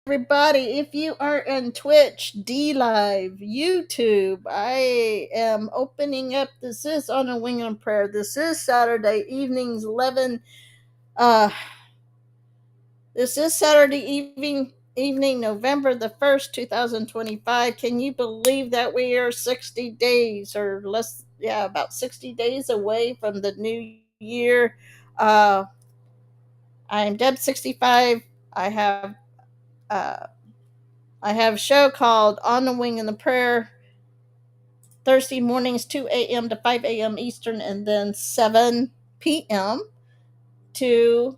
everybody. If you are on Twitch, D Live, YouTube, I am opening up. This is On a Wing and Prayer. This is Saturday evenings, 11. Uh, this is Saturday evening, November the 1st, 2025. Can you believe that we are 60 days or less? Yeah, about 60 days away from the new year. Uh, I'm Deb65. I have. Uh, I have a show called On the Wing and the Prayer, Thursday mornings, 2 a.m. to 5 a.m. Eastern, and then 7 p.m. to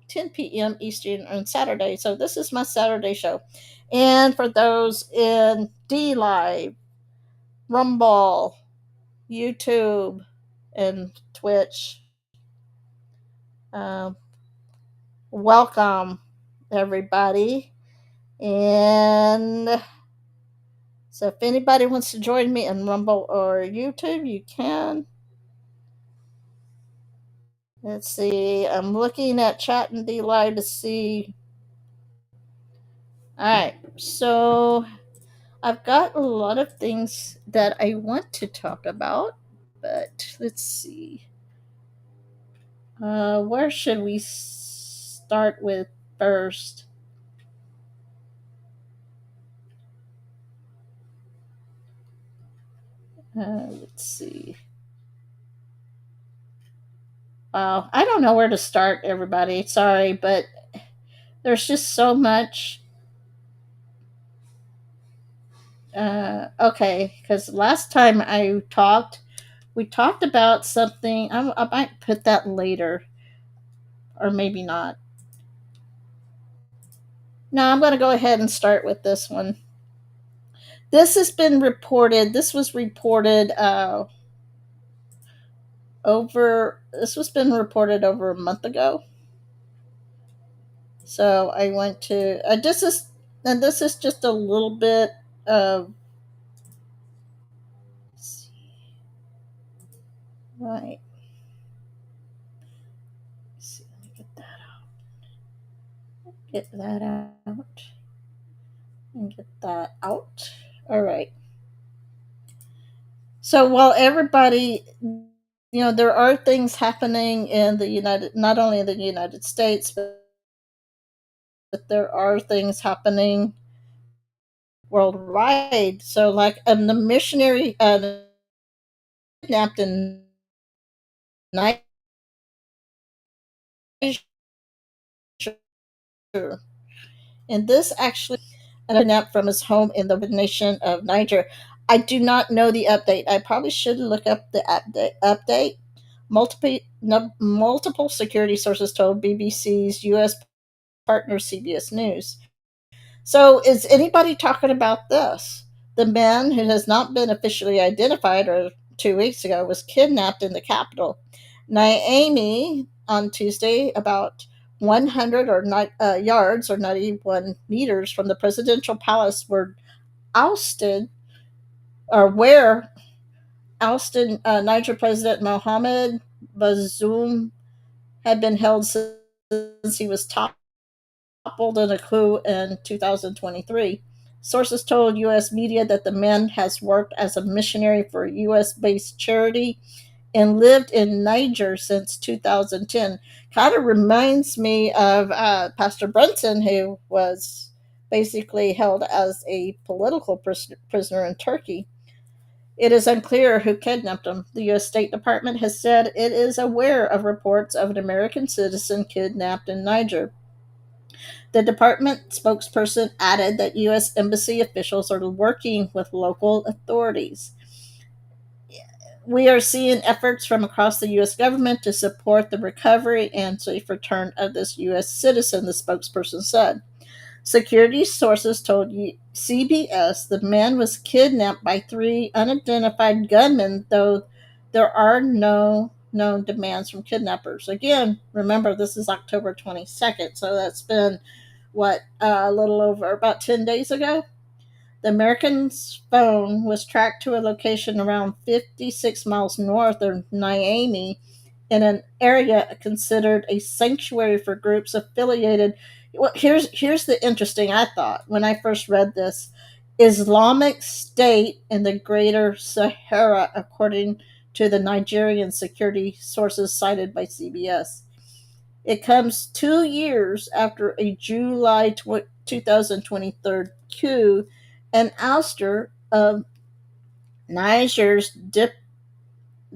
10 p.m. Eastern on Saturday. So this is my Saturday show. And for those in D Live, Rumble, YouTube, and Twitch, um, welcome everybody. And so if anybody wants to join me in Rumble or YouTube, you can. Let's see. I'm looking at chat and D Live to see. All right. So I've got a lot of things that I want to talk about, but let's see. Where should we start with first? Let's see. Wow, I don't know where to start, everybody. Sorry, but there's just so much. Okay, because last time we talked about something. I might put that later, or maybe not. No, I'm going to go ahead and start with this one. This has been reported. This was reported This was been reported over a month ago. So I went to. This is just a little bit of. Right. Let's see, let me get that out. Get that out. And get that out. All right. So while everybody, there are things happening in not only in the United States, but there are things happening worldwide. So, like, the missionary kidnapped in Niger, and this actually kidnapped from his home in the nation of Niger. I do not know the update. I probably should look up the update. Multiple security sources told BBC's U.S. partner CBS News. So, is anybody talking about this? The man, who has not been officially identified, or 2 weeks ago, was kidnapped in the capital. Niamey on Tuesday, about 100 yards or 91 meters from the presidential palace, were ousted, or where ousted Niger President Mohamed Bazoum had been held since he was toppled in a coup in 2023. Sources told U.S. media that the man has worked as a missionary for a U.S. based charity and lived in Niger since 2010. Kind of reminds me of Pastor Brunson, who was basically held as a political prisoner in Turkey. It is unclear who kidnapped him. The U.S. State Department has said it is aware of reports of an American citizen kidnapped in Niger. The department spokesperson added that U.S. Embassy officials are working with local authorities. We are seeing efforts from across the U.S. government to support the recovery and safe return of this U.S. citizen, the spokesperson said. Security sources told CBS the man was kidnapped by 3 unidentified gunmen, though there are no known demands from kidnappers. Again, remember, this is October 22nd, so that's been, a little over about 10 days ago? The American's phone was tracked to a location around 56 miles north of Niamey in an area considered a sanctuary for groups affiliated Well, here's the interesting. I thought when I first read this, Islamic State in the Greater Sahara, according to the Nigerian security sources cited by CBS. It comes 2 years after a July 2023 coup and ouster of Niger's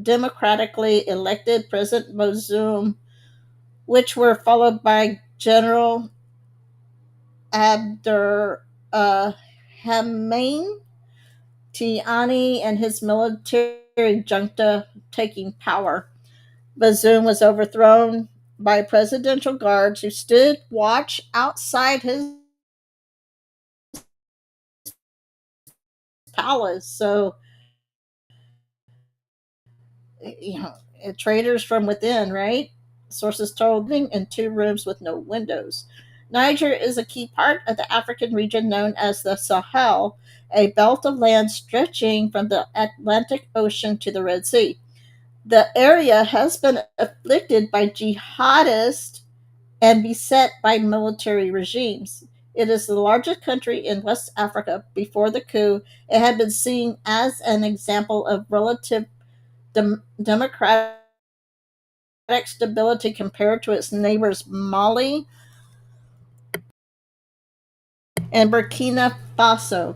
democratically elected President Bazoum, which were followed by General Abdur Hamain Tiani and his military junta taking power. Bazoum was overthrown by presidential guards who stood watch outside his palace. So, you know, traitors from within, right? Sources told living in two rooms with no windows. Niger is a key part of the African region known as the Sahel, a belt of land stretching from the Atlantic Ocean to the Red Sea. The area has been afflicted by jihadists and beset by military regimes. It is the largest country in West Africa before the coup. It had been seen as an example of relative democratic stability compared to its neighbors Mali and Burkina Faso.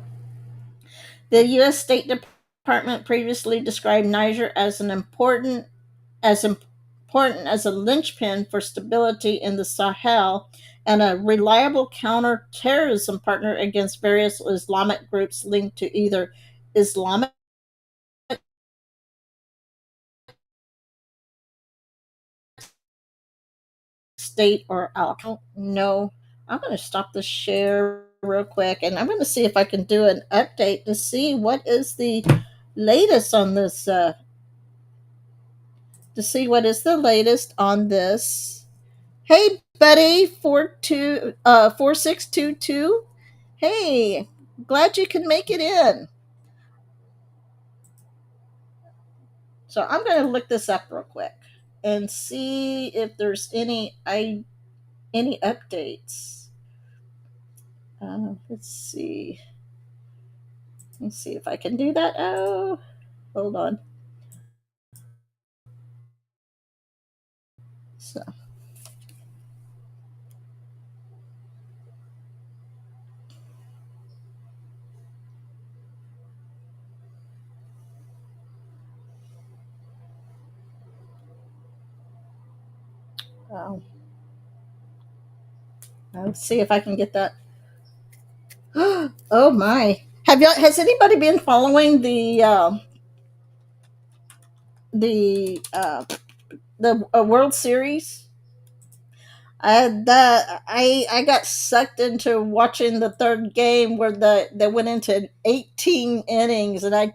The U.S. State Department previously described Niger as important as a linchpin for stability in the Sahel and a reliable counterterrorism partner against various Islamic groups linked to either Islamic State or Al Qaeda. No, I'm going to stop the share real quick and I'm going to see if I can do an update to see what is the latest on this. To see what is the latest on this. Hey, buddy, 4622. Hey, glad you can make it in. So I'm going to look this up real quick and see if there's any updates. Let's see. Let's see if I can do that. Oh, hold on. So, um, let's see if I can get that. Oh my! Has anybody been following the World Series? I got sucked into watching the third game where they went into 18 innings, and I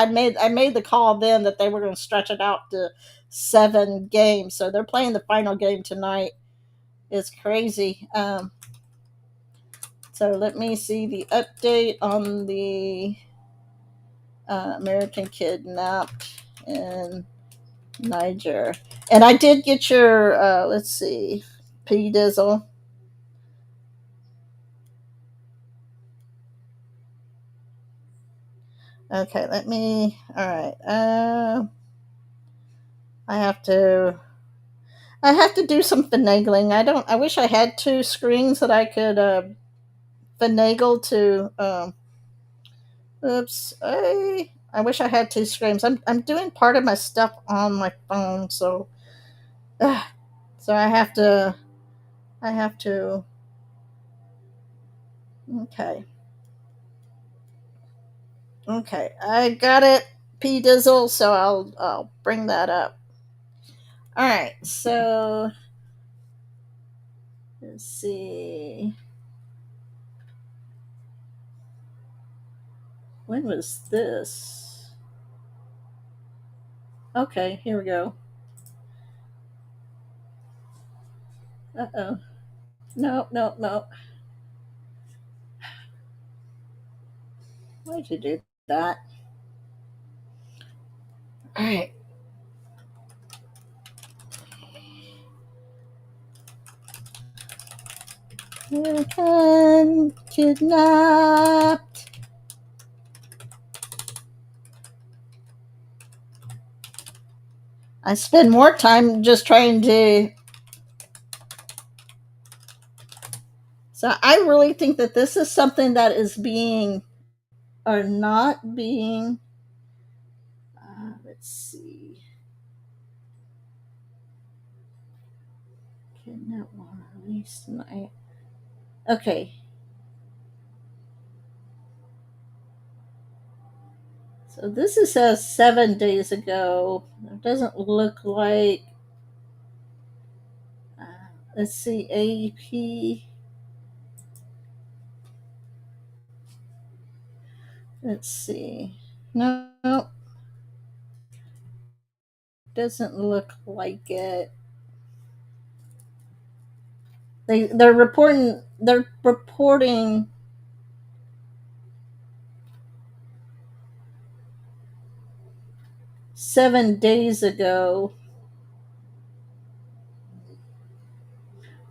made the call then that they were going to stretch it out to 7 games. So they're playing the final game tonight. It's crazy. So let me see the update on the American kidnapped in Niger. And I did get your let's see, P Dizzle. Okay, let me. All right. I have to. I have to do some finagling. I don't. I wish I had two screens that I could finagle to. Oops. I wish I had two screens. I'm doing part of my stuff on my phone, so. Uh, so I have to. I have to. Okay. Okay. I got it. P Dizzle. So I'll bring that up. All right. So let's see. When was this? Okay, here we go. Uh oh. No, no, no. Why did you do that? All right. American kidnapped. I spend more time just trying to. So I really think that this is something that is being or not being. Let's see. Kidnapped one released tonight. Okay. So this is says 7 days ago. It doesn't look like. Uh, let's see. AEP. Let's see. No, doesn't look like it. They're reporting 7 days ago,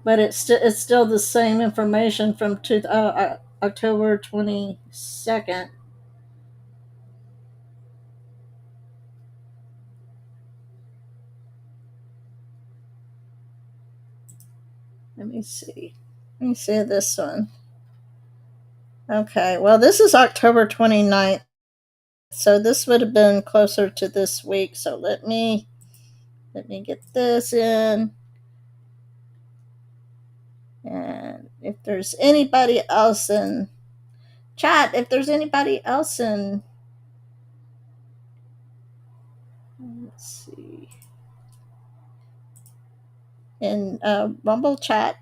but it's still the same information from October 22nd. Let me see. Let me see this one. Okay, well this is October 29th, so this would have been closer to this week. So let me get this in. And if there's anybody else in chat, if there's anybody else in, let's see, in Rumble chat.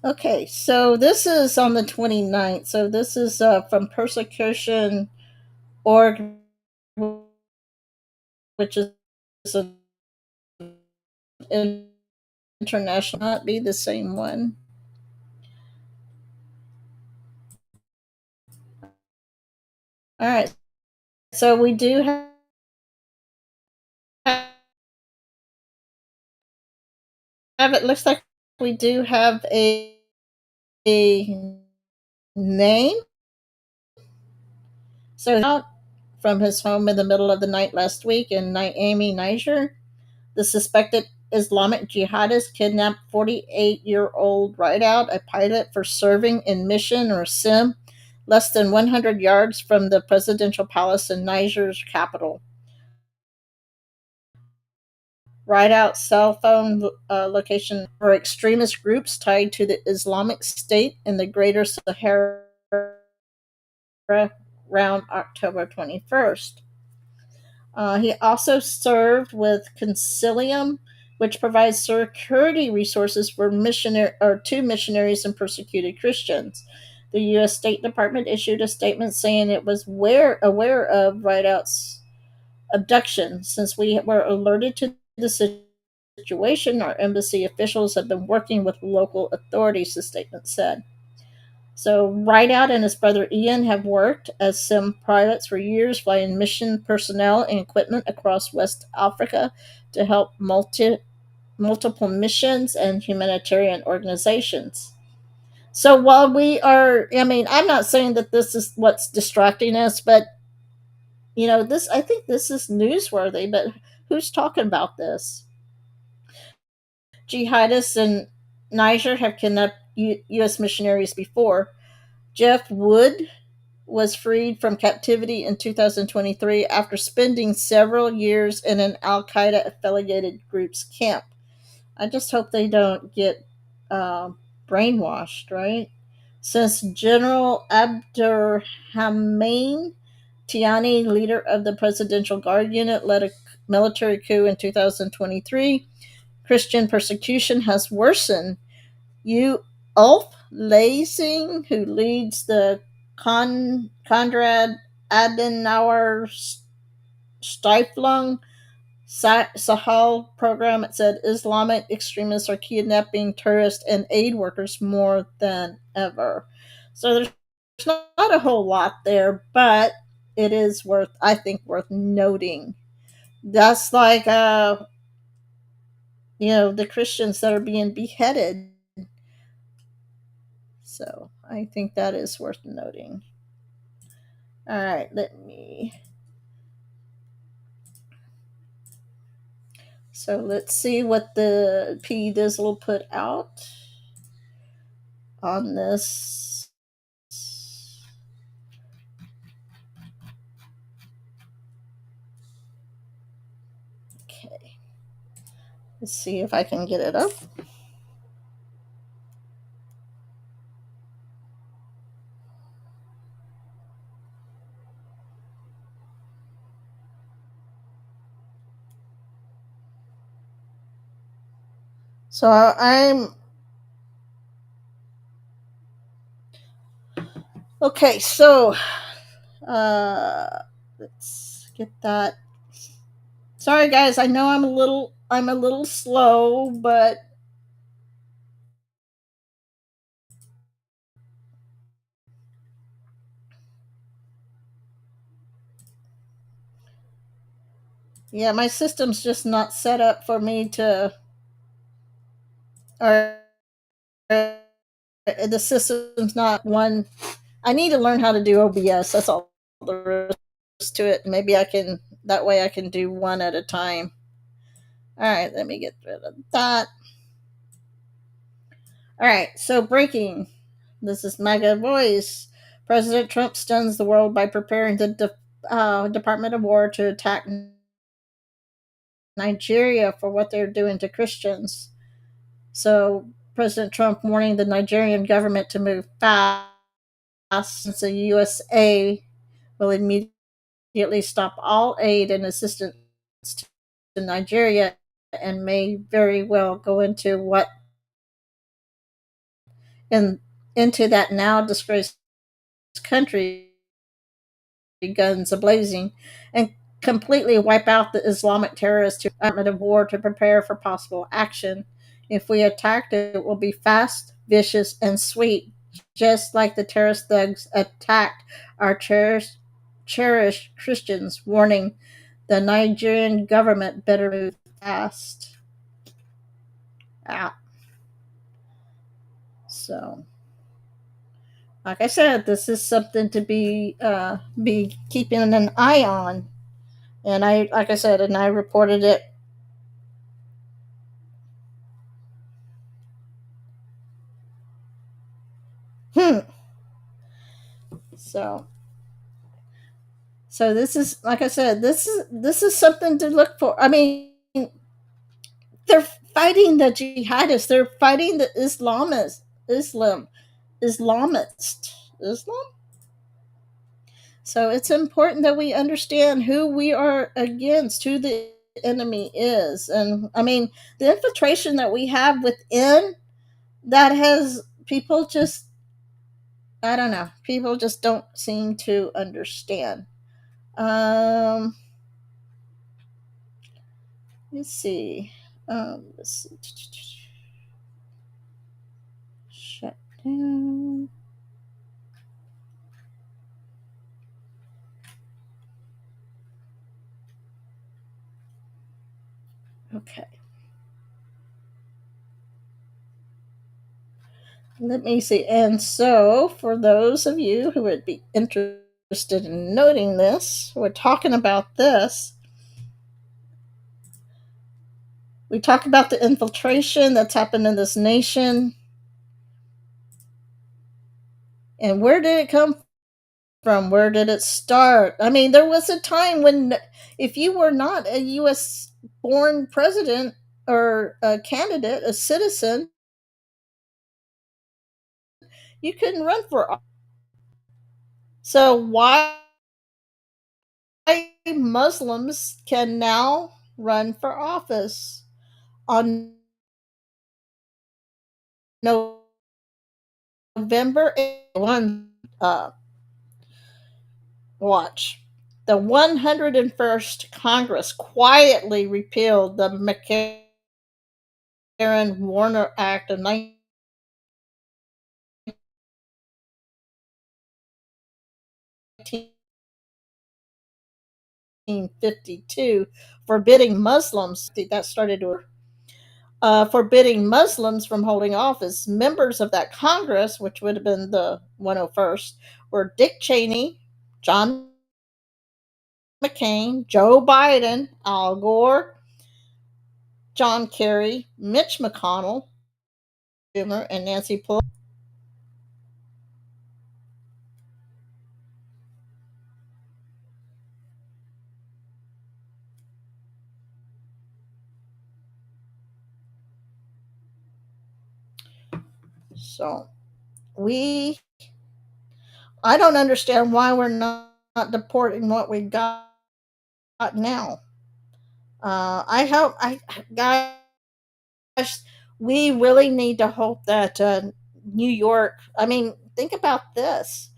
Okay, so this is on the 29th. So this is from Persecution Org, which is an international, not be the same one. All right, so we do have it looks like we do have a name. So out from his home in the middle of the night last week in Niamey, Niger, the suspected Islamic jihadist kidnapped 48-year-old Rideout, a pilot for serving in mission or sim, less than 100 yards from the presidential palace in Niger's capital. Rideout's cell phone location for extremist groups tied to the Islamic State in the Greater Sahara around October 21st. He also served with Concilium, which provides security resources for two missionaries and persecuted Christians. The U.S. State Department issued a statement saying it was aware of Rideout's abduction. Since we were alerted to the situation, our embassy officials have been working with local authorities, the statement said. So Rideout and his brother Ian have worked as sim pilots for years, flying mission personnel and equipment across West Africa to help multiple missions and humanitarian organizations. So while we are, I mean, I'm not saying that this is what's distracting us, but this I think this is newsworthy. But who's talking about this? Jihadists in Niger have kidnapped U.S. missionaries before. Jeff Wood was freed from captivity in 2023 after spending several years in an Al Qaeda affiliated group's camp. I just hope they don't get uh, brainwashed, right? Since General Abdurrahman Tiani, leader of the Presidential Guard Unit, led a military coup in 2023, Christian persecution has worsened. Ulf Lasing, who leads the Konrad Adenauer Stiftung Sahel program, it said Islamic extremists are kidnapping tourists and aid workers more than ever. So there's not a whole lot there, but it is worth, I think, worth noting. That's like, the Christians that are being beheaded. So I think that is worth noting. All right, let's see what the P Dizzle put out on this. Okay. Let's see if I can get it up. So I'm okay. So let's get that. Sorry, guys. I know I'm a little slow, but yeah, my system's just not set up for me to, or the system's not one. I need to learn how to do OBS. That's all there is to it. Maybe I can, that way I can do one at a time. All right, let me get rid of that. All right, so breaking. This is Mega Voice. President Trump stuns the world by preparing the Department of War to attack Nigeria for what they're doing to Christians. So President Trump warning the Nigerian government to move fast since the USA will immediately stop all aid and assistance to Nigeria and may very well go in, into that now disgraced country, guns ablazing, and completely wipe out the Islamic terrorists to Department of War to prepare for possible action. If we attack, it will be fast, vicious, and sweet, just like the terrorist thugs attacked our cherished Christians, warning the Nigerian government better move fast. Ah. So, like I said, this is something to be keeping an eye on. And I, like I said, and I reported it. Hmm. So, so this is, like I said, this is something to look for. I mean, they're fighting the jihadists. They're fighting the Islamist, Islam. So it's important that we understand who we are against, who the enemy is, and I mean the infiltration that we have within, that has people just, I don't know, people just don't seem to understand. Um, let's see. Let's see. Shut down. Okay. Let me see. And so, for those of you who would be interested in noting this, we're talking about this. We talk about the infiltration that's happened in this nation. And where did it come from? Where did it start? I mean, there was a time when if you were not a U.S. born president or a candidate, a citizen, you couldn't run for office. So why Muslims can now run for office on November 1. Watch. The 101st Congress quietly repealed the McCarran-Warner Act of 1952 forbidding Muslims that started to forbidding Muslims from holding office. Members of that Congress, which would have been the 101st, were Dick Cheney, John McCain, Joe Biden, Al Gore, John Kerry, Mitch McConnell, Schumer, and Nancy Pelosi. So we, I don't understand why we're not deporting what we got now. I hope, guys, we really need to hope that New York. I mean, think about this.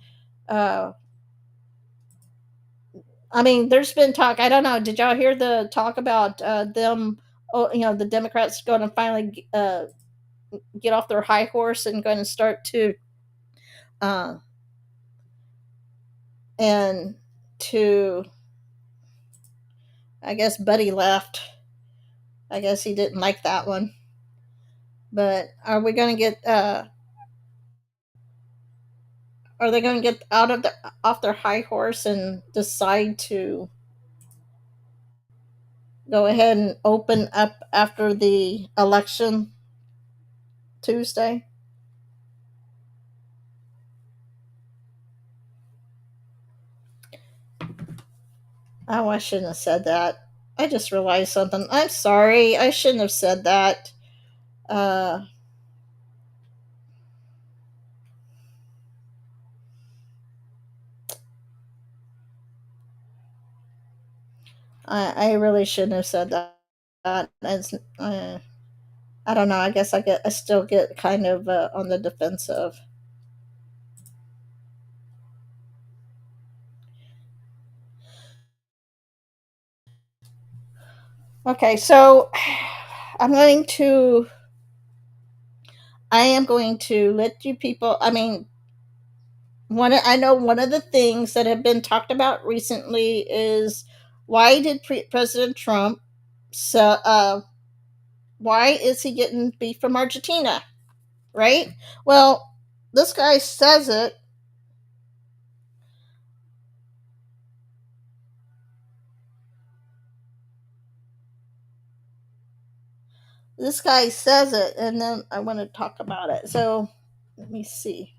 Uh, I mean, there's been talk. I don't know. Did y'all hear the talk about them? Oh, the Democrats going to finally get off their high horse and going to start to uh, and to. I guess Buddy left. I guess he didn't like that one. But are we going to get? Are they going to get out of the off their high horse and decide to go ahead and open up after the election Tuesday? Oh, I shouldn't have said that. I just realized something. I'm sorry. I shouldn't have said that. Uh, I really shouldn't have said that. I don't know. I guess I still get kind of on the defensive. Okay, so I'm going to. I am going to let you people. I mean, I know one of the things that have been talked about recently is why did President Trump so why is he getting beef from Argentina, right? Well, this guy says it. This guy says it, and then I want to talk about it. So let me see.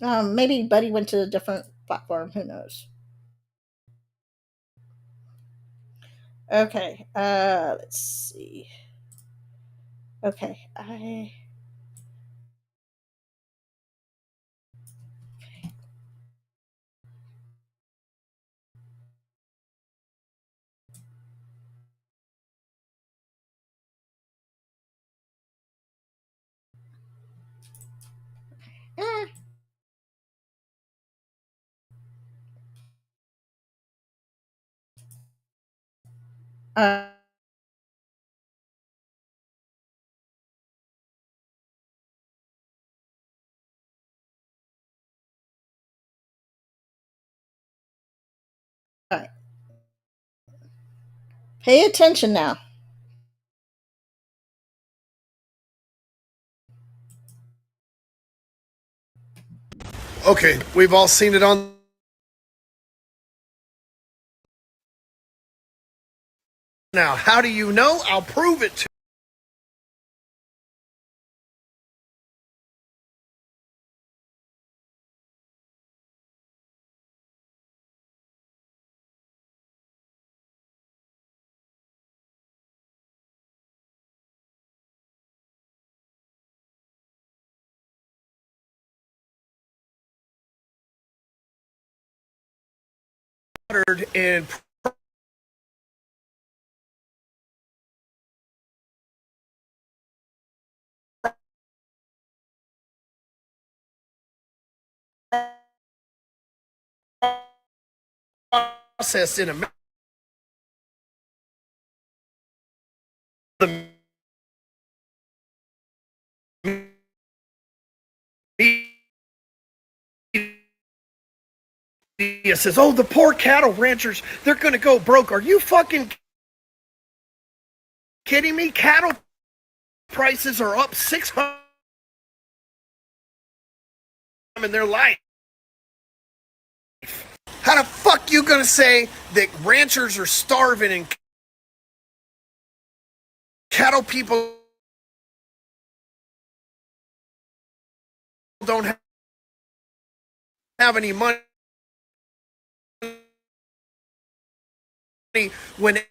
Maybe Buddy went to a different platform. Who knows? Okay. Let's see. Okay. Eh, uh, all right. Pay attention now. Okay, we've all seen it on. Now, how do you know? I'll prove it to you. And processed in America. The media says, "Oh, the poor cattle ranchers, they're going to go broke." Are you fucking kidding me? Cattle prices are up 600 in their life. How the fuck you gonna say that ranchers are starving and cattle people don't have any money when you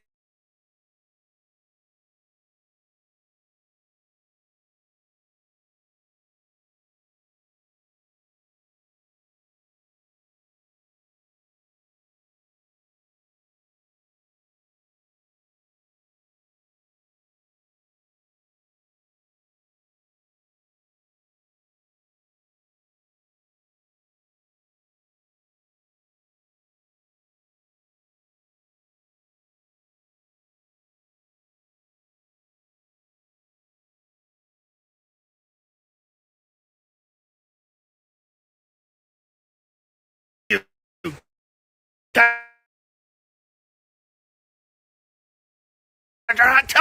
are not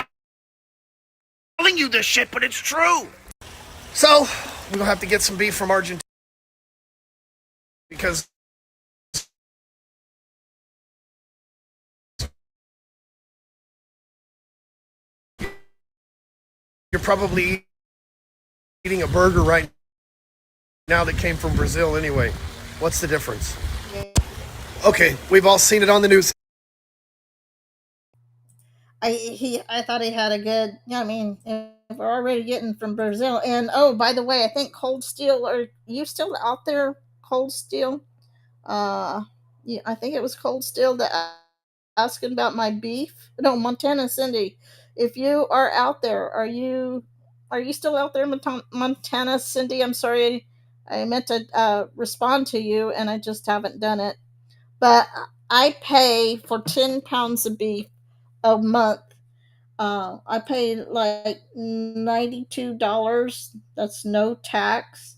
telling you this shit, but it's true. So we're gonna have to get some beef from Argentina because you're probably eating a burger right now that came from Brazil anyway. What's the difference? Okay, we've all seen it on the news. I thought he had a good. Yeah, I mean, if we're already getting from Brazil, and oh, by the way, I think Cold Steel. Are you still out there, Cold Steel? Yeah, I think it was Cold Steel that asking about my beef. No, Montana Cindy. If you are out there, are you still out there, Montana Cindy? I'm sorry, I meant to respond to you, and I just haven't done it. But I pay for 10 pounds of beef a month. I pay like $92. That's no tax.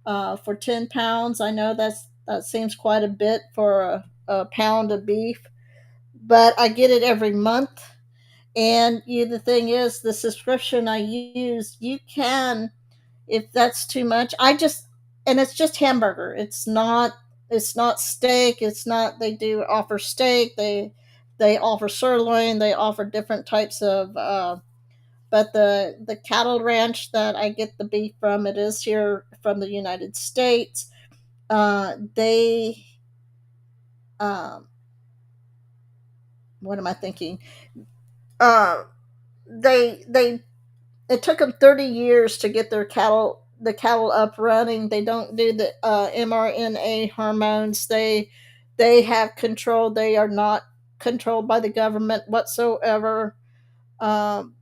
For 10 pounds, I know that seems quite a bit for a pound of beef, but I get it every month. And the thing is, the subscription I use, you can, if that's too much, and it's just hamburger. It's not steak. It's not. They do offer steak. They offer sirloin. They offer different types of. But the cattle ranch that I get the beef from, it is here from the United States. They um, what am I thinking? Uh, they it took them 30 years to get the cattle up running. They don't do the mRNA hormones. They have control. They are not controlled by the government whatsoever. Um,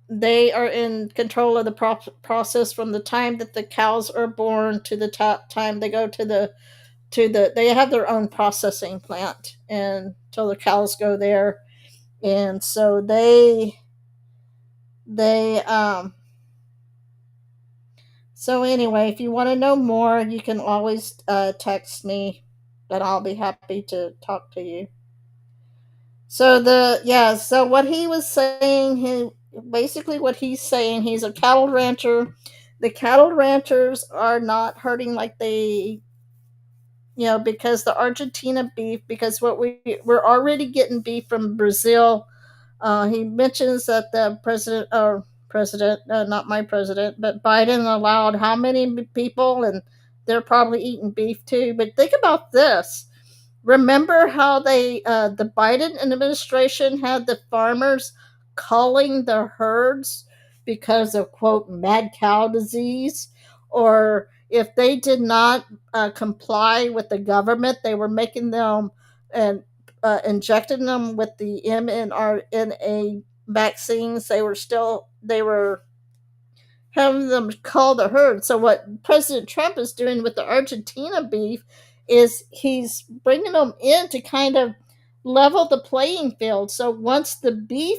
they are in control of the process from the time that the cows are born to the time they go to the they have their own processing plant and until the cows go there. And so they so anyway, if you want to know more, you can always text me, and I'll be happy to talk to you. So what he was saying, he basically what he's saying, he's a cattle rancher. The cattle ranchers are not hurting like because the Argentina beef, because we're already getting beef from Brazil. He mentions that the president, not my president, but Biden allowed how many people, and they're probably eating beef too. But think about this. Remember how the Biden administration had the farmers culling the herds because of quote mad cow disease, or if they did not comply with the government, they were making them and injecting them with the mRNA vaccines. They were having them cull the herd. So what President Trump is doing with the Argentina beef is he's bringing them in to kind of level the playing field. So once the beef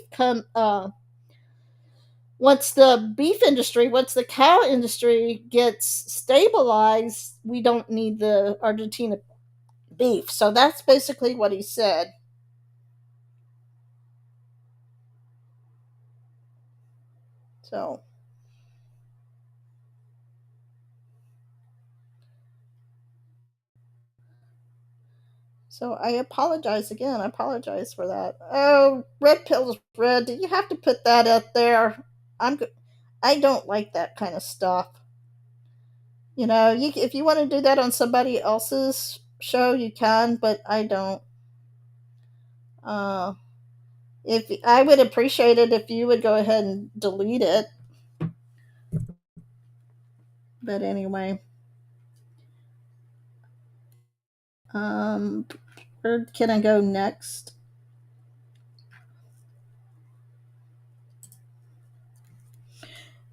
industry, once the cow industry gets stabilized, we don't need the Argentina beef. So that's basically what he said. So So I apologize again. I apologize for that. Oh, red pills, red. Do you have to put that out there? I'm. I don't like that kind of stuff. If you want to do that on somebody else's show, you can, but I don't. Uh, if I would appreciate it if you would go ahead and delete it. But anyway, where can I go next?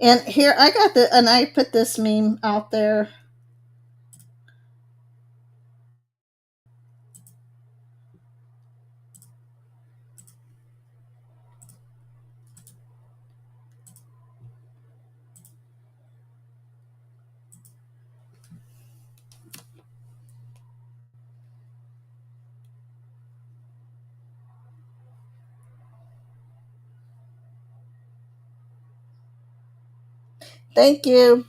And here I got and I put this meme out there. Thank you.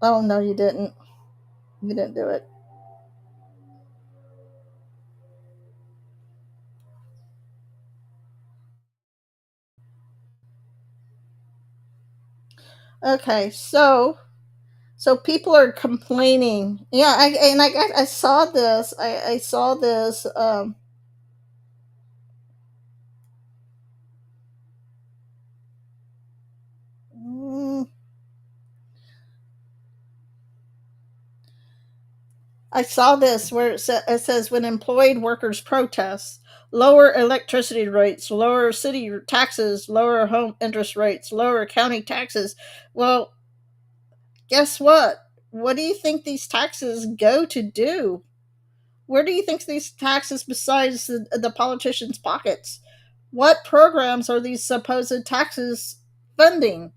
Oh no, you didn't. You didn't do it. Okay, so people are complaining. Yeah, I saw this. I saw this. Mm, I saw this where it says when employed workers protest, lower electricity rates, lower city taxes, lower home interest rates, lower county taxes. Well, guess what? What do you think these taxes go to do? Where do you think these taxes, besides the politicians' pockets? What programs are these supposed taxes funding?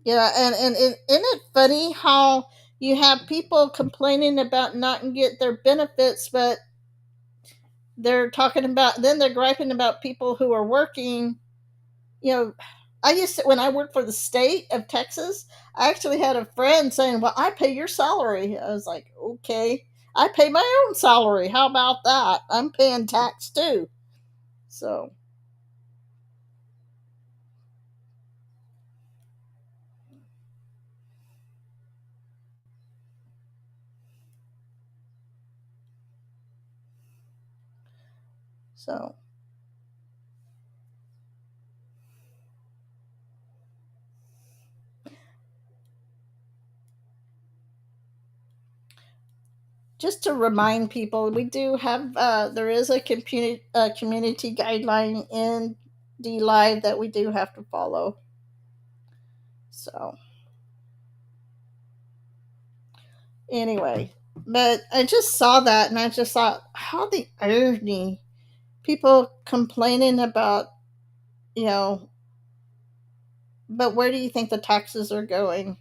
Yeah, and isn't it funny how you have people complaining about not get their benefits, but they're griping about people who are working. You know, I used to, when I worked for the state of Texas, I actually had a friend saying, "Well, I pay your salary." I was like, "Okay, I pay my own salary. How about that? I'm paying tax too." So, so just to remind people, we do have there is a community guideline in D Live that we do have to follow. So anyway, but I just saw that and I just thought, how the irony! People complaining about, you know, but where do you think the taxes are going?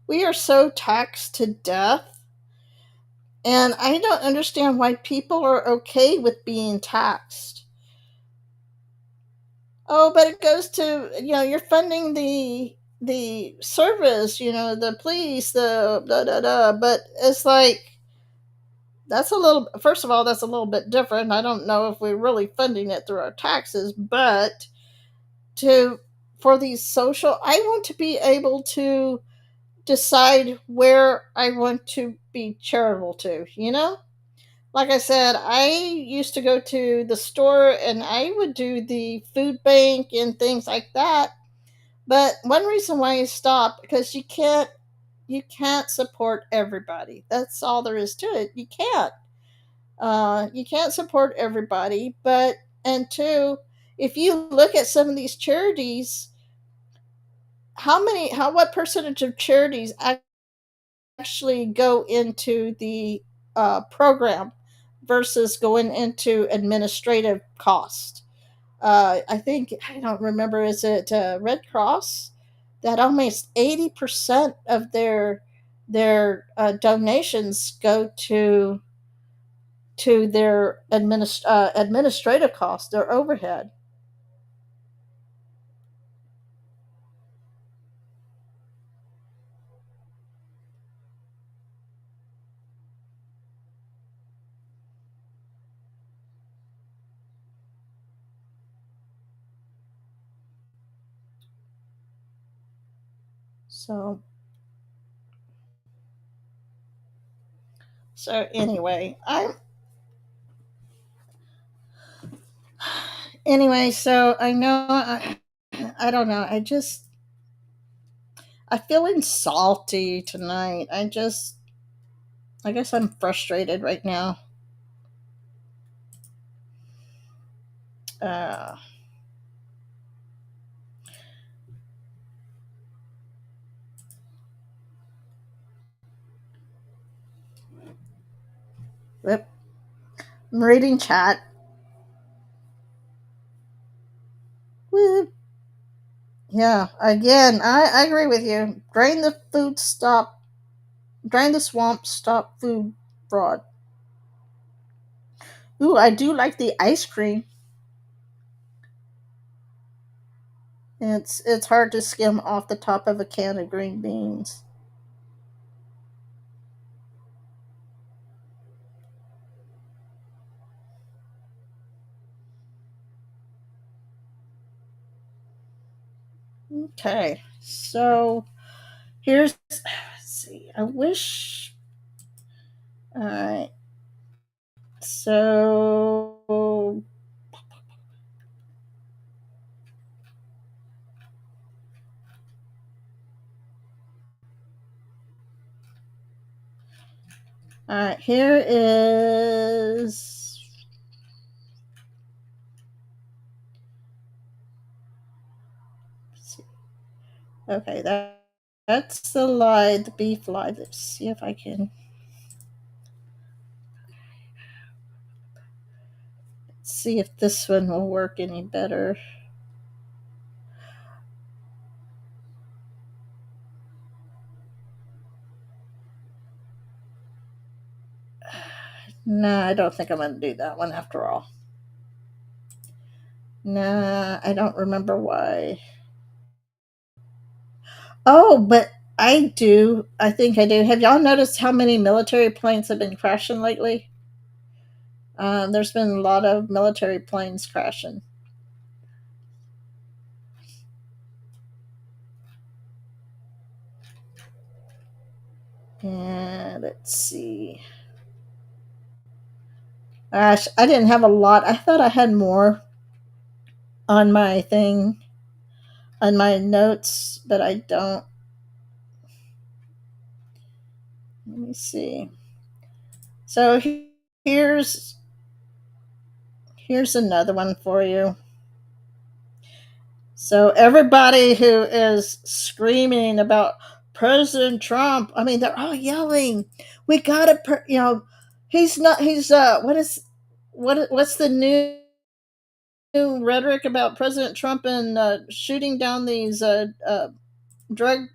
We are so taxed to death, and I don't understand why people are okay with being taxed. Oh, but it goes to, you're funding the service, the police, the da da da. But it's like, that's a little. First of all, that's a little bit different. I don't know if we're really funding it through our taxes, but to for these social, I want to be able to decide where I want to be charitable to. Like I said, I used to go to the store and I would do the food bank and things like that. But one reason why I stopped, because you can't support everybody. That's all there is to it. You can't support everybody. But and two, if you look at some of these charities, what percentage of charities actually go into the program versus going into administrative cost. I think I don't remember. Is it Red Cross that almost 80% of their donations go to their administrative costs, their overhead. So so anyway, so I know I don't know. I feeling salty tonight. I guess I'm frustrated right now. Uh, yep. I'm reading chat. Woo. Yeah, again, I agree with you. Drain the swamp, stop food fraud. Ooh, I do like the ice cream. It's hard to skim off the top of a can of green beans. Okay, so let's see. I wish. All right, so all right, here is. Let's see. Okay, that's the beef lie. Let's see if I can see if this one will work any better. No, I don't think I'm going to do that one after all. Nah, I don't remember why. Oh, but I do. I think I do. Have y'all noticed how many military planes have been crashing lately? There's been a lot of military planes crashing. And let's see. Gosh, I didn't have a lot. I thought I had more on my thing, on my notes, but I don't. Let me see. So here's here's another one for you. So everybody who is screaming about President Trump, I mean, they're all yelling, "We gotta, he's not. He's what's the new rhetoric about President Trump and shooting down drug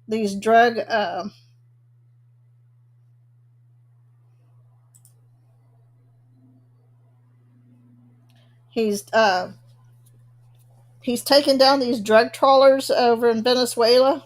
these drug he's he's taking down these drug trawlers over in Venezuela."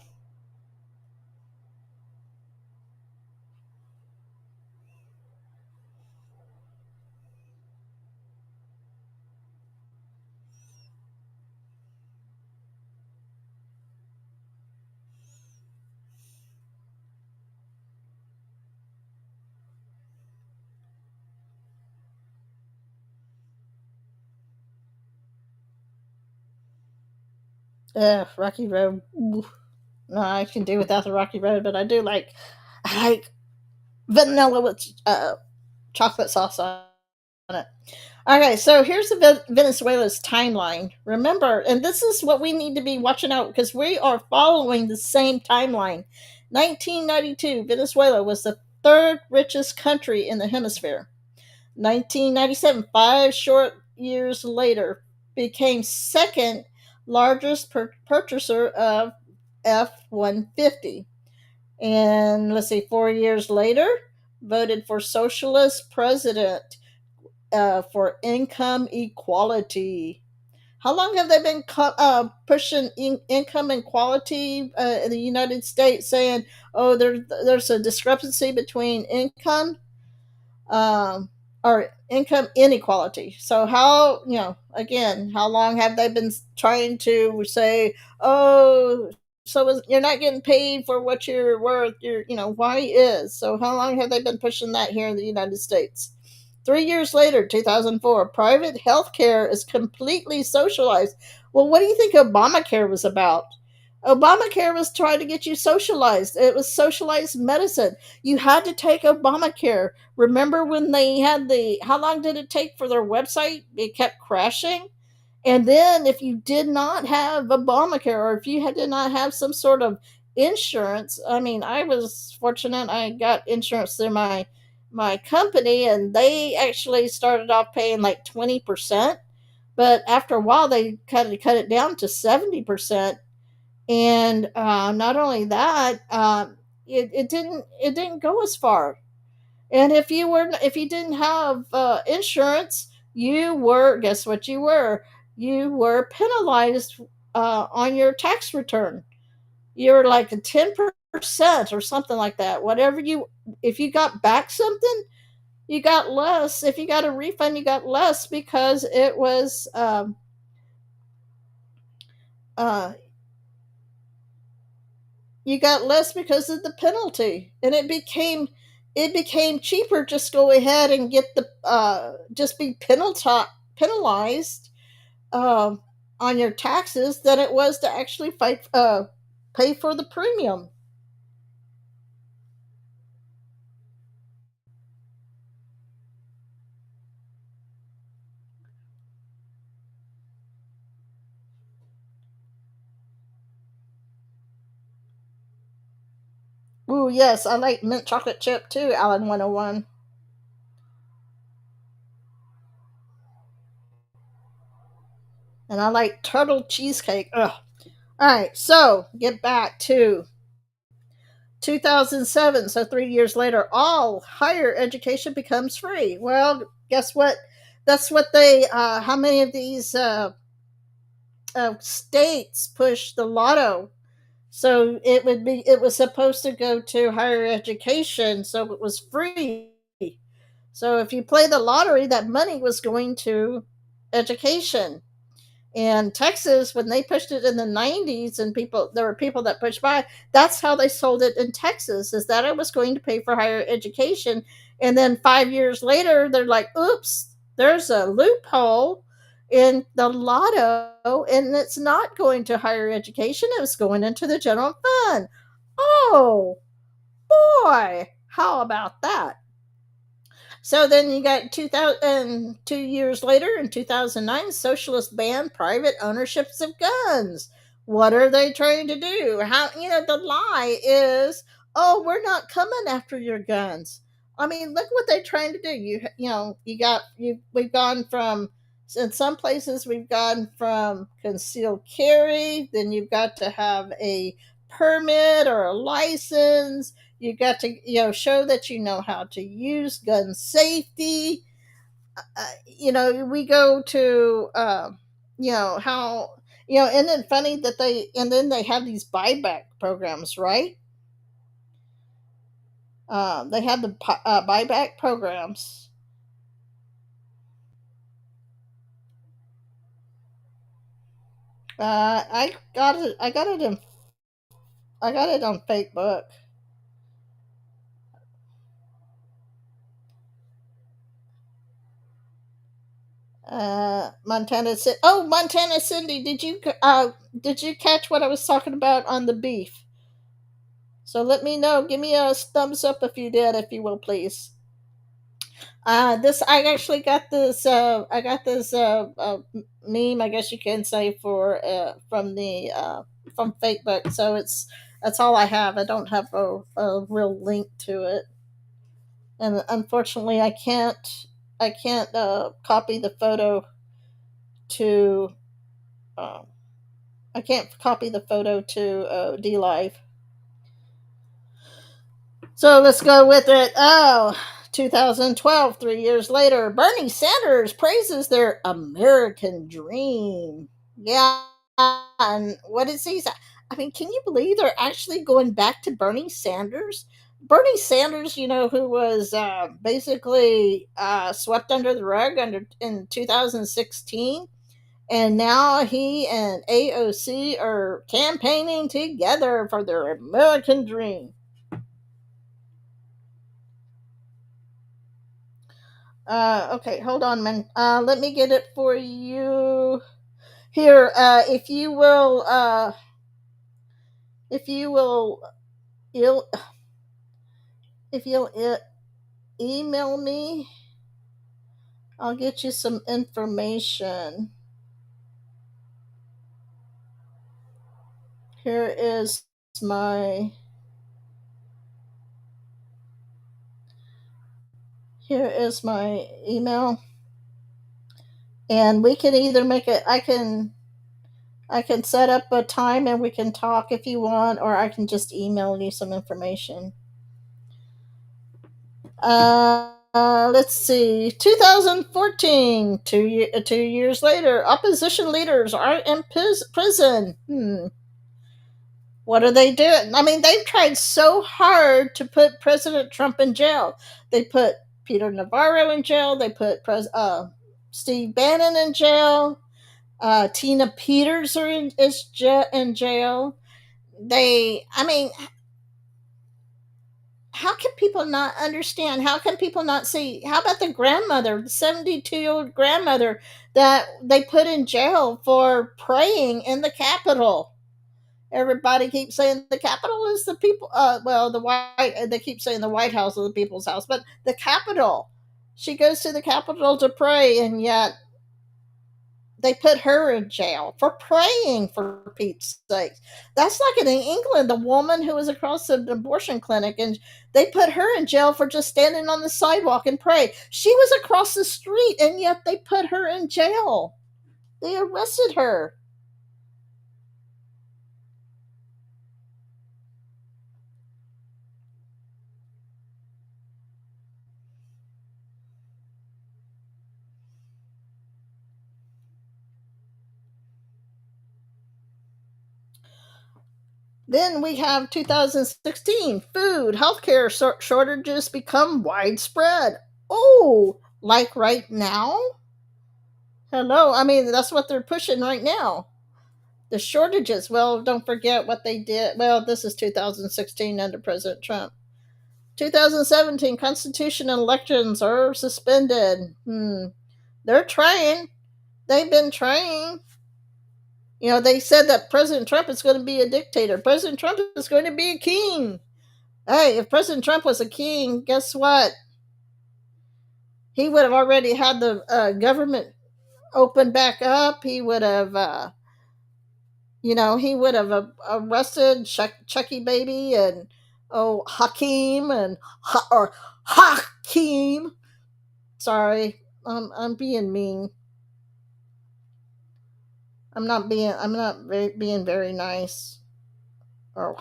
Yeah, Rocky Road. Ooh. No, I can do without the Rocky Road, but I like vanilla with chocolate sauce on it. Okay, so here's Venezuela's timeline. Remember, and this is what we need to be watching out because we are following the same timeline. 1992, Venezuela was the third richest country in the hemisphere. 1997, 5 short years later, became second largest purchaser of F 150. And let's see, 4 years later, voted for socialist president for income equality. How long have they been pushing income inequality in the United States, saying, "Oh, there's a discrepancy between income um, or income inequality"? So how again, how long have they been trying to say, "Oh, so you're not getting paid for what you're worth"? Why is so? How long have they been pushing that here in the United States? 3 years later, 2004, private health care is completely socialized. Well, what do you think Obamacare was about? Obamacare was trying to get you socialized. It was socialized medicine. You had to take Obamacare. Remember when they had how long did it take for their website? It kept crashing. And then if you did not have Obamacare, or if you did not have some sort of insurance, I mean, I was fortunate. I got insurance through my company, and they actually started off paying like 20%. But after a while, they cut it down to 70%. And not only that, it didn't go as far. And if you didn't have insurance, you were, guess what you were penalized on your tax return. You were like a 10% or something like that. Whatever you If you got back something, you got less. If you got a refund, you got less because it was uh, you got less because of the penalty, and it became cheaper just go ahead and get the just be penalized um, on your taxes than it was to actually pay for the premium. Ooh, yes, I like mint chocolate chip too, Alan 101. And I like turtle cheesecake. Ugh. All right, so get back to 2007. So 3 years later, all higher education becomes free. Well, guess what? That's what how many of these states push the lotto? So it was supposed to go to higher education, so it was free. So if you play the lottery, that money was going to education. And Texas, when they pushed it in the 90s, and there were people that pushed by, that's how they sold it in Texas, is that it was going to pay for higher education. And then 5 years later, they're like, oops, there's a loophole in the lotto, and it's not going to higher education, it's going into the general fund. Oh, boy, how about that? So then you got 2000, 2 years later in 2009, socialists banned private ownerships of guns. What are they trying to do? The lie is, oh, we're not coming after your guns. I mean, look what they're trying to do. We've gone from, in some places, we've gone from concealed carry, then you've got to have a permit or a license. You got to show that you know how to use gun safety. We go to how isn't it funny that then they have these buyback programs, right? They have the buyback programs. I got it on Facebook. Montana Cindy, did you catch what I was talking about on the beef? So let me know. Give me a thumbs up if you did, if you will, please. This I actually got this. I got this meme, I guess you can say, from Facebook. So that's all I have. I don't have a real link to it. and unfortunately, I can't copy the photo to uh, I can't copy the photo to D Live. So let's go with it. Oh, 2012, 3 years later, Bernie Sanders praises their American dream. Yeah, and what is he say? I mean, can you believe they're actually going back to Bernie Sanders? Bernie Sanders, who was basically swept under the rug in 2016, and now he and AOC are campaigning together for their American dream. Okay, hold on, man. Let me get it for you here. If you will, il- if you'll email me, I'll get you some information. Here is my here is my email, and we can either make it. I can set up a time and we can talk if you want, or I can just email you some information. Let's see. 2014, 2 years later, opposition leaders are in prison. What are they doing? I mean, they've tried so hard to put President Trump in jail. They put Peter Navarro in jail. They put Steve Bannon in jail. Tina Peters in jail. I mean, how can people not understand? How can people not see? How about the grandmother, the 72-year-old grandmother that they put in jail for praying in the Capitol? Everybody keeps saying the Capitol is the people. Well, they keep saying the White House is the people's house, but the Capitol. She goes to the Capitol to pray, and yet they put her in jail for praying, for Pete's sake. That's like in England, the woman who was across an abortion clinic, and they put her in jail for just standing on the sidewalk and pray. She was across the street, and yet they put her in jail. They arrested her. Then we have 2016, food, healthcare shortages become widespread. Oh, like right now? Hello. I mean, that's what they're pushing right now. The shortages. Well, don't forget what they did. Well, this is 2016 under President Trump. 2017 constitution and elections are suspended. They're trying. They've been trying. They said that President Trump is going to be a dictator. President Trump is going to be a king. Hey, if President Trump was a king, guess what? He would have already had the government open back up. He would have arrested Chucky Baby and Hakeem or Hakeem. Sorry, I'm being mean. I'm not being very nice. Or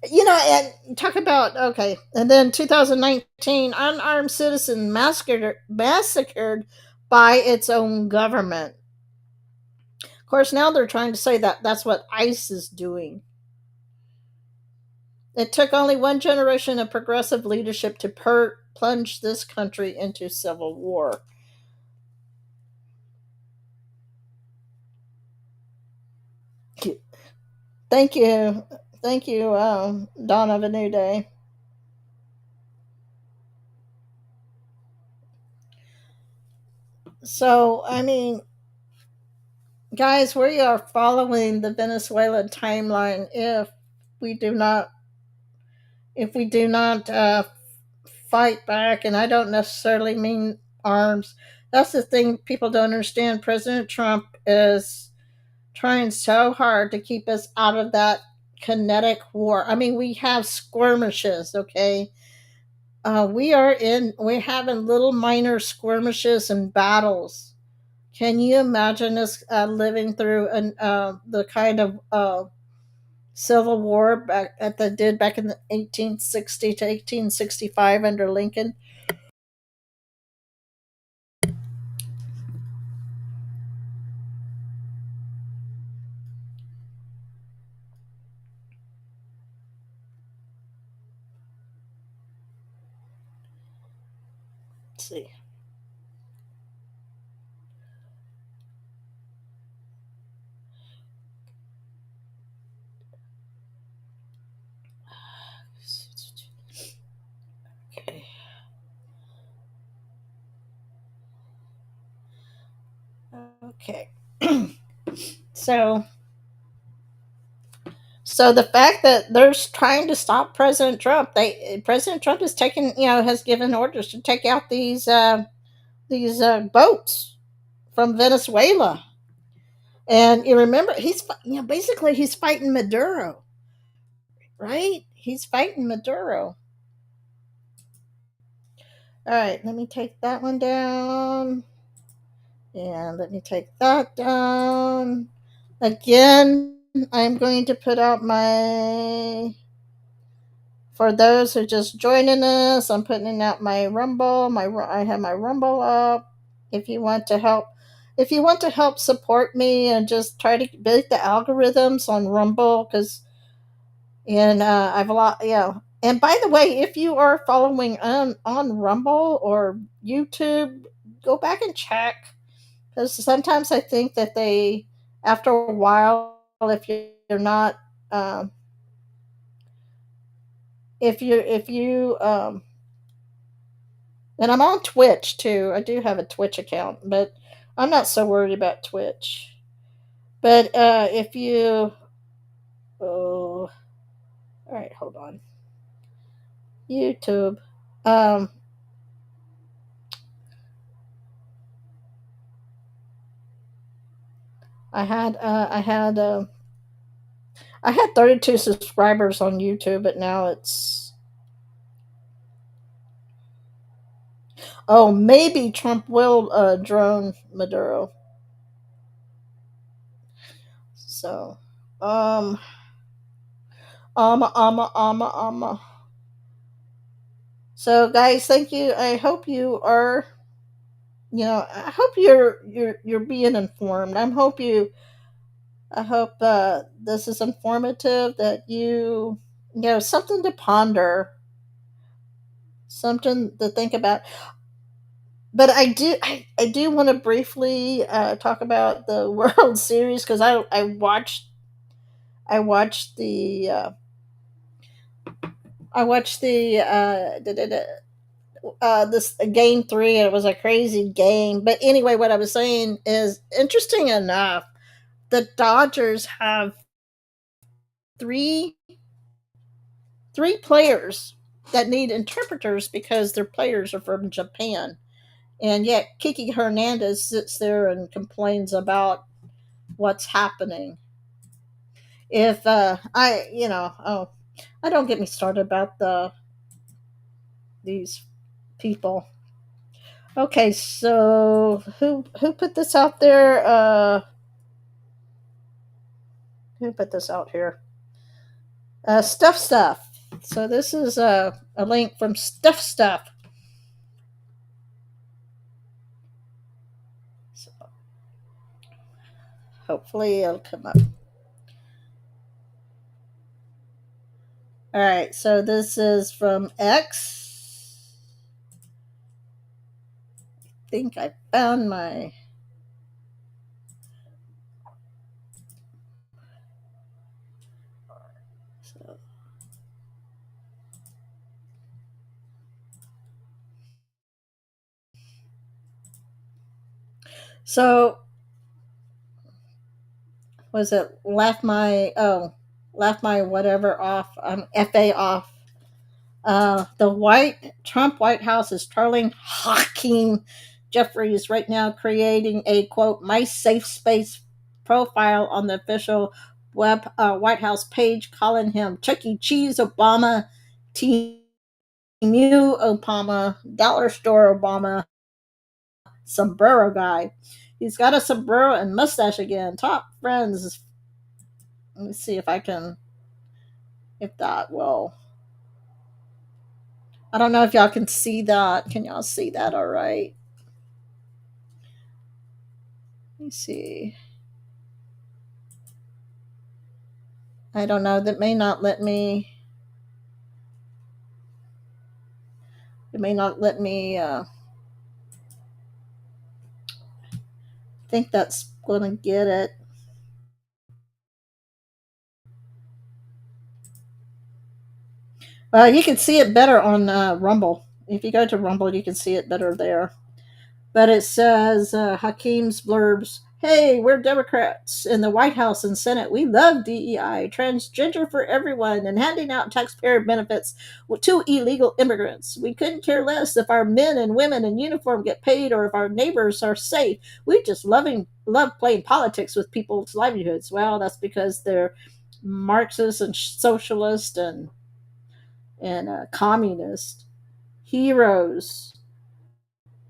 and talk about, okay. And then 2019, unarmed citizen massacred by its own government. Of course, now they're trying to say that that's what ICE is doing. It took only one generation of progressive leadership to plunge this country into civil war. Thank you. Thank you, Dawn of a New Day. So, I mean, guys, we are following the Venezuelan timeline we do not if we do not fight back, and I don't necessarily mean arms. That's the thing people don't understand. President Trump is trying so hard to keep us out of that kinetic war. I mean, we have skirmishes, okay? we're having little minor skirmishes and battles. Can you imagine us living through the kind of civil war that they did back in the 1860 to 1865 under Lincoln? Let's see. Okay. Okay. so so the fact that they're trying to stop President Trump, President Trump has taken, has given orders to take out these boats from Venezuela. And you remember, basically he's fighting Maduro, right? He's fighting Maduro. All right, let me take that one down. And let me take that down. Again, I'm going to put out for those who are just joining us, I'm putting out my Rumble. I have my Rumble up. If you want to help, if you want to help support me and just try to beat the algorithms on Rumble, because and I've a lot, And by the way, if you are following on Rumble or YouTube, go back and check, because sometimes I think that they, after a while, if you're not, um, if you and I'm on Twitch too. I do have a Twitch account, but I'm not so worried about Twitch. But if you, oh, all right, hold on, YouTube. Um, I had I had 32 subscribers on YouTube, but now it's, oh, maybe Trump will drone Maduro. So, um, um. So, guys, thank you. I hope you are, I hope you're being informed. I hope this is informative. That something to ponder, something to think about. But I do want to briefly talk about the World Series, because I watched the this game three, and it was a crazy game. But anyway, what I was saying is, interesting enough, the Dodgers have three three players that need interpreters because their players are from Japan. And yet Kiki Hernandez sits there and complains about what's happening. If oh, I don't get me started about these people. Okay, so who put this out there? Who put this out here? Stuff. So this is a link from Stuff. So hopefully it'll come up. All right, so this is from X. I think I found my. So, so was it laugh my whatever off, FA off. The White House is telling Hakeem Jeffries right now, creating a quote my safe space profile on the official White House page, calling him Chuck E. Cheese Obama teen Emu Obama, Dollar Store Obama, sombrero guy. He's got a sombrero and mustache again. Top friends. Let me see if I can, if that will. I don't know if y'all can see that. Can y'all see that all right? Let me see. I don't know. That may not let me. It may not let me. Think that's going to get it. You can see it better on Rumble. If you go to Rumble, you can see it better there. But it says Hakeem's blurbs. Hey, we're Democrats in the White House and Senate. We love DEI, transgender for everyone, and handing out taxpayer benefits to illegal immigrants. We couldn't care less if our men and women in uniform get paid or if our neighbors are safe. We just love playing politics with people's livelihoods. Well, that's because they're Marxist and socialist and communist heroes.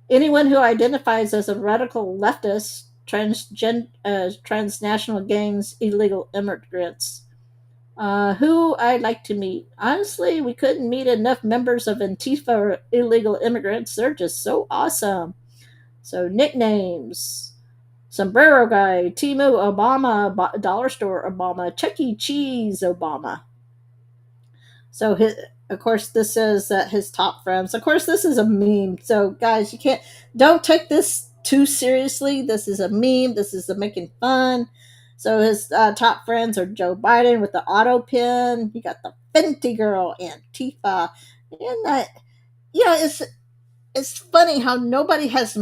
Anyone who identifies as a radical leftist, transnational gangs, illegal immigrants, who I'd like to meet. Honestly, we couldn't meet enough members of Antifa or illegal immigrants. They're just so awesome. So, nicknames: Sombrero Guy, Timu Obama, Dollar Store Obama, Chuck E. Cheese Obama. So of course, this is his top friends. Of course, this is a meme. So guys, you don't take this too seriously. This is a meme. This is a making fun. So his top friends are Joe Biden with the auto pin. You got the Fenty girl, Antifa, and it's funny how nobody has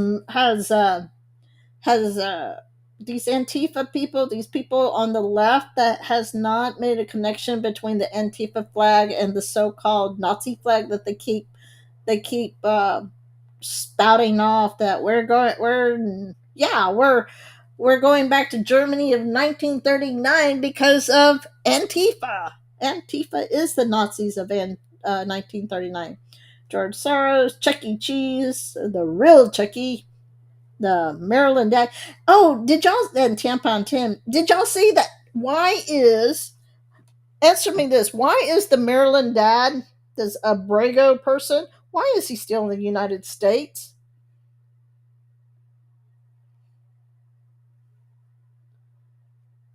these Antifa people, these people on the left, that has not made a connection between the Antifa flag and the so-called Nazi flag that they keep spouting off that we're going back to Germany of 1939 because of Antifa. Antifa is the Nazis of 1939. George Soros, Chuck E. Cheese, the real Chucky, the Maryland dad. Oh, did y'all and Tampon Tim? Did y'all see that? Why is answer me this? Why is the Maryland dad this Abrego person? Why is he still in the United States?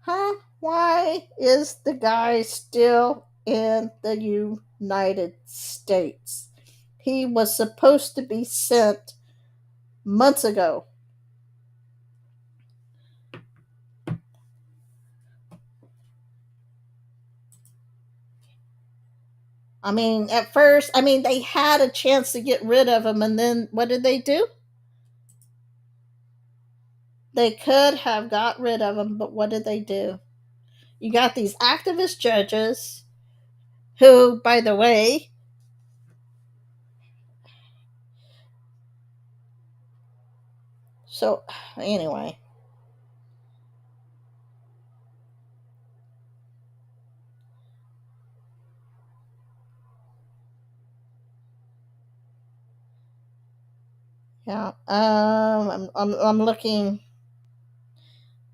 Huh? Why is the guy still in the United States? He was supposed to be sent months ago. I mean, at first, they had a chance to get rid of him, and then what did they do? They could have got rid of him, but what did they do? You got these activist judges who, by the way, so anyway, yeah. I'm looking.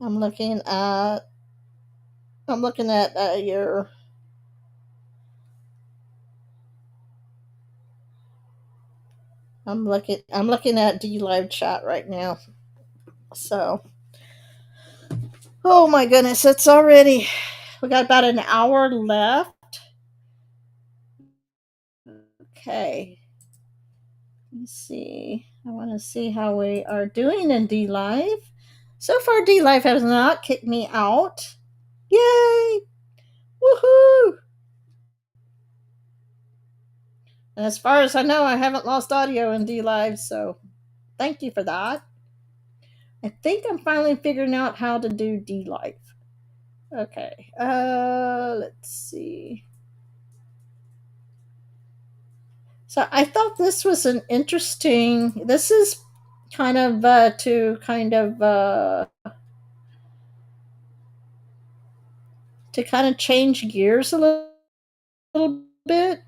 I'm looking at. I'm looking at your. I'm looking at D Live chat right now. So, oh my goodness, it's already. We got about an hour left. Okay. Let's see. I want to see how we are doing in D Live. So far, D Live has not kicked me out. Yay! Woohoo! And as far as I know, I haven't lost audio in D Live, so thank you for that. I think I'm finally figuring out how to do D Live. Okay. Let's see. So I thought this was an interesting. This is kind of to kind of change gears a little bit.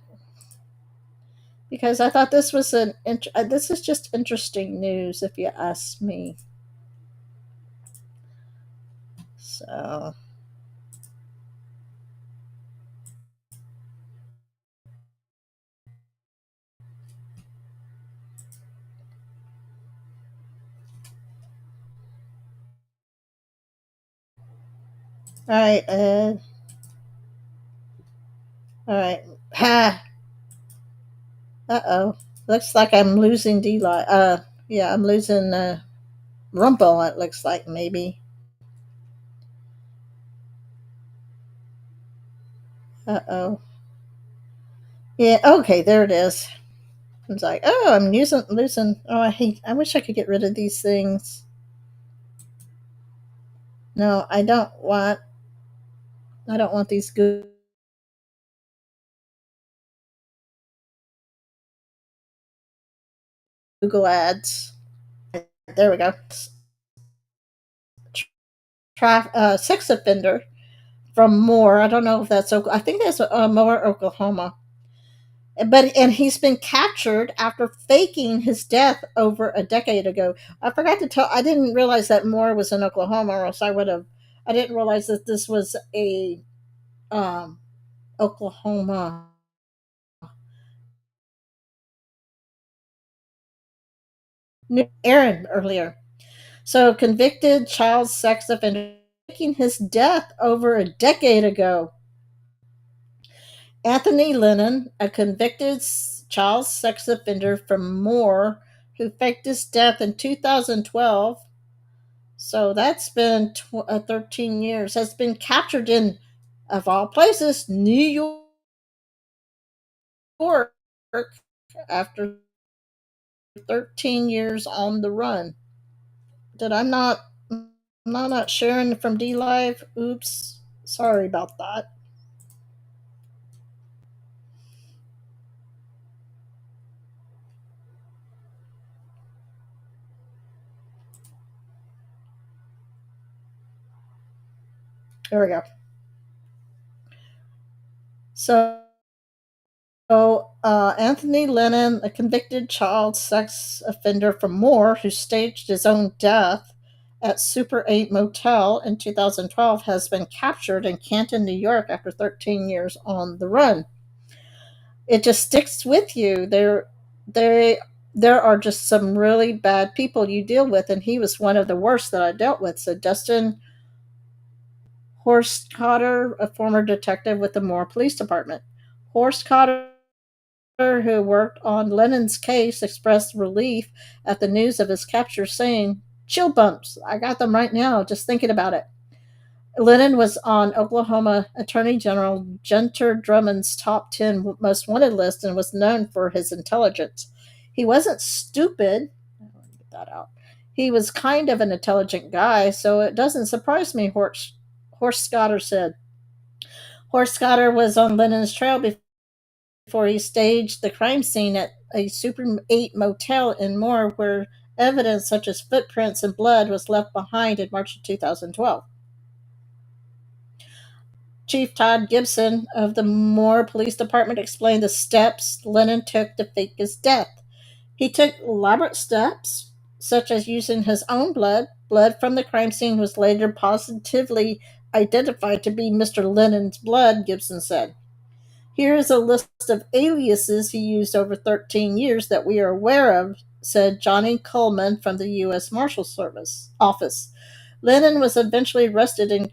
because I thought this was this is just interesting news if you ask me. So, all right, all right. Ha. Uh-oh. Looks like I'm losing D line. Yeah, I'm losing Rumble. It looks like maybe. Uh-oh. Yeah. Okay. There it is. I was like, oh, I'm losing. Oh, I hate. I wish I could get rid of these things. No, I don't want. I don't want these Google ads. There we go. Sex offender from Moore. I don't know if that's. I think that's Moore, Oklahoma. And he's been captured after faking his death over a decade ago. I forgot to tell. I didn't realize that Moore was in Oklahoma, or else I would have. I didn't realize that this was a um, Oklahoma. Aaron earlier. So convicted child sex offender faking his death over a decade ago. Anthony Lennon, a convicted child sex offender from Moore, who faked his death in 2012. So that's been 13 years. Has been captured in, of all places, New York after 13 years on the run. Did I'm not not sharing from D Live? Oops. Sorry about that. There we go. So Anthony Lennon, a convicted child sex offender from Moore who staged his own death at Super 8 Motel in 2012, has been captured in Canton, New York after 13 years on the run. It just sticks with you. They, there are just some really bad people you deal with, and he was one of the worst that I dealt with. So Dustin Horstcotter, a former detective with the Moore Police Department. Horstcotter, who worked on Lennon's case, expressed relief at the news of his capture, saying, chill bumps. I got them right now, just thinking about it. Lennon was on Oklahoma Attorney General Gunter Drummond's top 10 most wanted list and was known for his intelligence. He wasn't stupid. I want to get that out. He was kind of an intelligent guy, so it doesn't surprise me, Horst Scotter said. Horst Scotter was on Lennon's trail before he staged the crime scene at a Super 8 motel in Moore, where evidence such as footprints and blood was left behind in March of 2012. Chief Todd Gibson of the Moore Police Department explained the steps Lennon took to fake his death. He took elaborate steps, such as using his own blood. Blood from the crime scene was later positively identified to be Mr. Lennon's blood, Gibson said. Here is a list of aliases he used over 13 years that we are aware of, said Johnny Coleman from the U.S. Marshal Service office. Lennon was eventually arrested in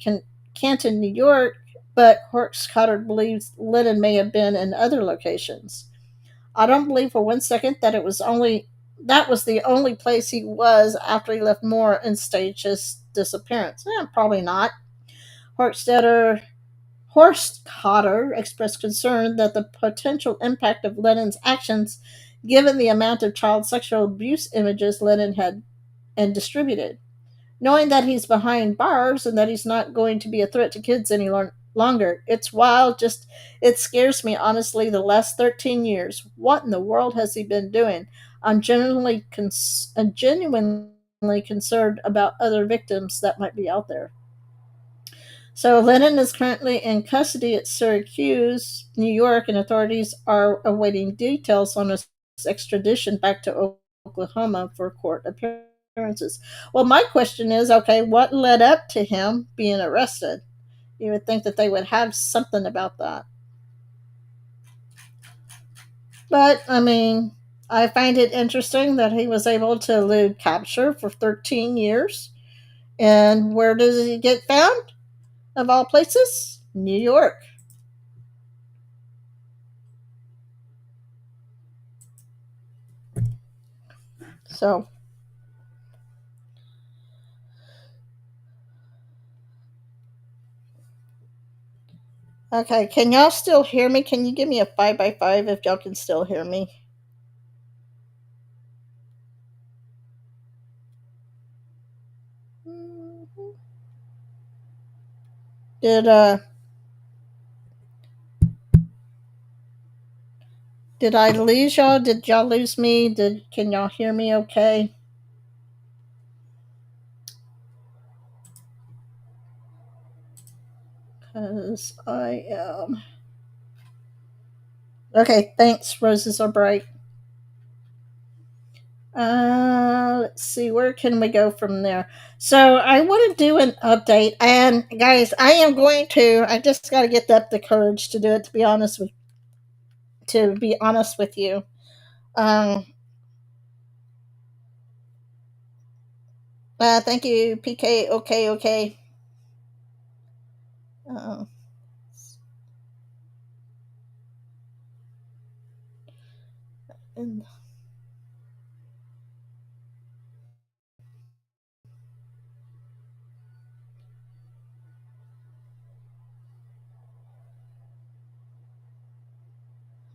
Canton, New York, but Horst Cotter believes Lennon may have been in other locations. I don't believe for one second that it was only that was the only place he was after he left Moore and staged his disappearance. Probably not. Horststetter Horst Cotter expressed concern that the potential impact of Lennon's actions, given the amount of child sexual abuse images Lennon had and distributed. Knowing that he's behind bars and that he's not going to be a threat to kids any longer, it's wild. Just it scares me honestly. The last 13 years, what in the world has he been doing? I'm genuinely concerned about other victims that might be out there. So Lennon is currently in custody at Syracuse, New York, and authorities are awaiting details on his extradition back to Oklahoma for court appearances. Well, my question is, okay, what led up to him being arrested? You would think that they would have something about that. But, I mean, I find it interesting that he was able to elude capture for 13 years. And where does he get found? Of all places? New York. So, okay, can y'all still hear me? Can you give me a 5 by 5 if y'all can still hear me? Did uh did I lose y'all? Did y'all lose me? Did Can y'all hear me okay? Cuz I am. Okay, thanks. Roses are bright. Let's see, where can we go from there? So I want to do an update, and guys, I am going to. I just got to get up the courage to do it. To be honest with you, um, thank you, PK. Okay, okay. Uh, and,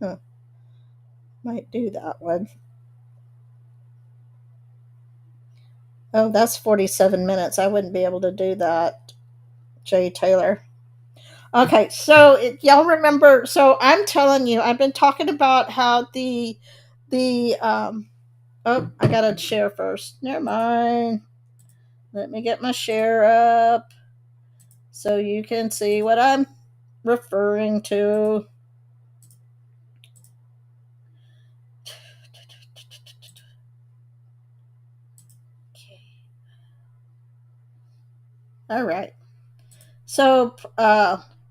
huh, might do that one. Oh, that's 47 minutes. I wouldn't be able to do that, Jay Taylor. Okay, so y'all remember? So I'm telling you, I've been talking about how the. Oh, I gotta share first. Never mind. Let me get my share up so you can see what I'm referring to. All right. So,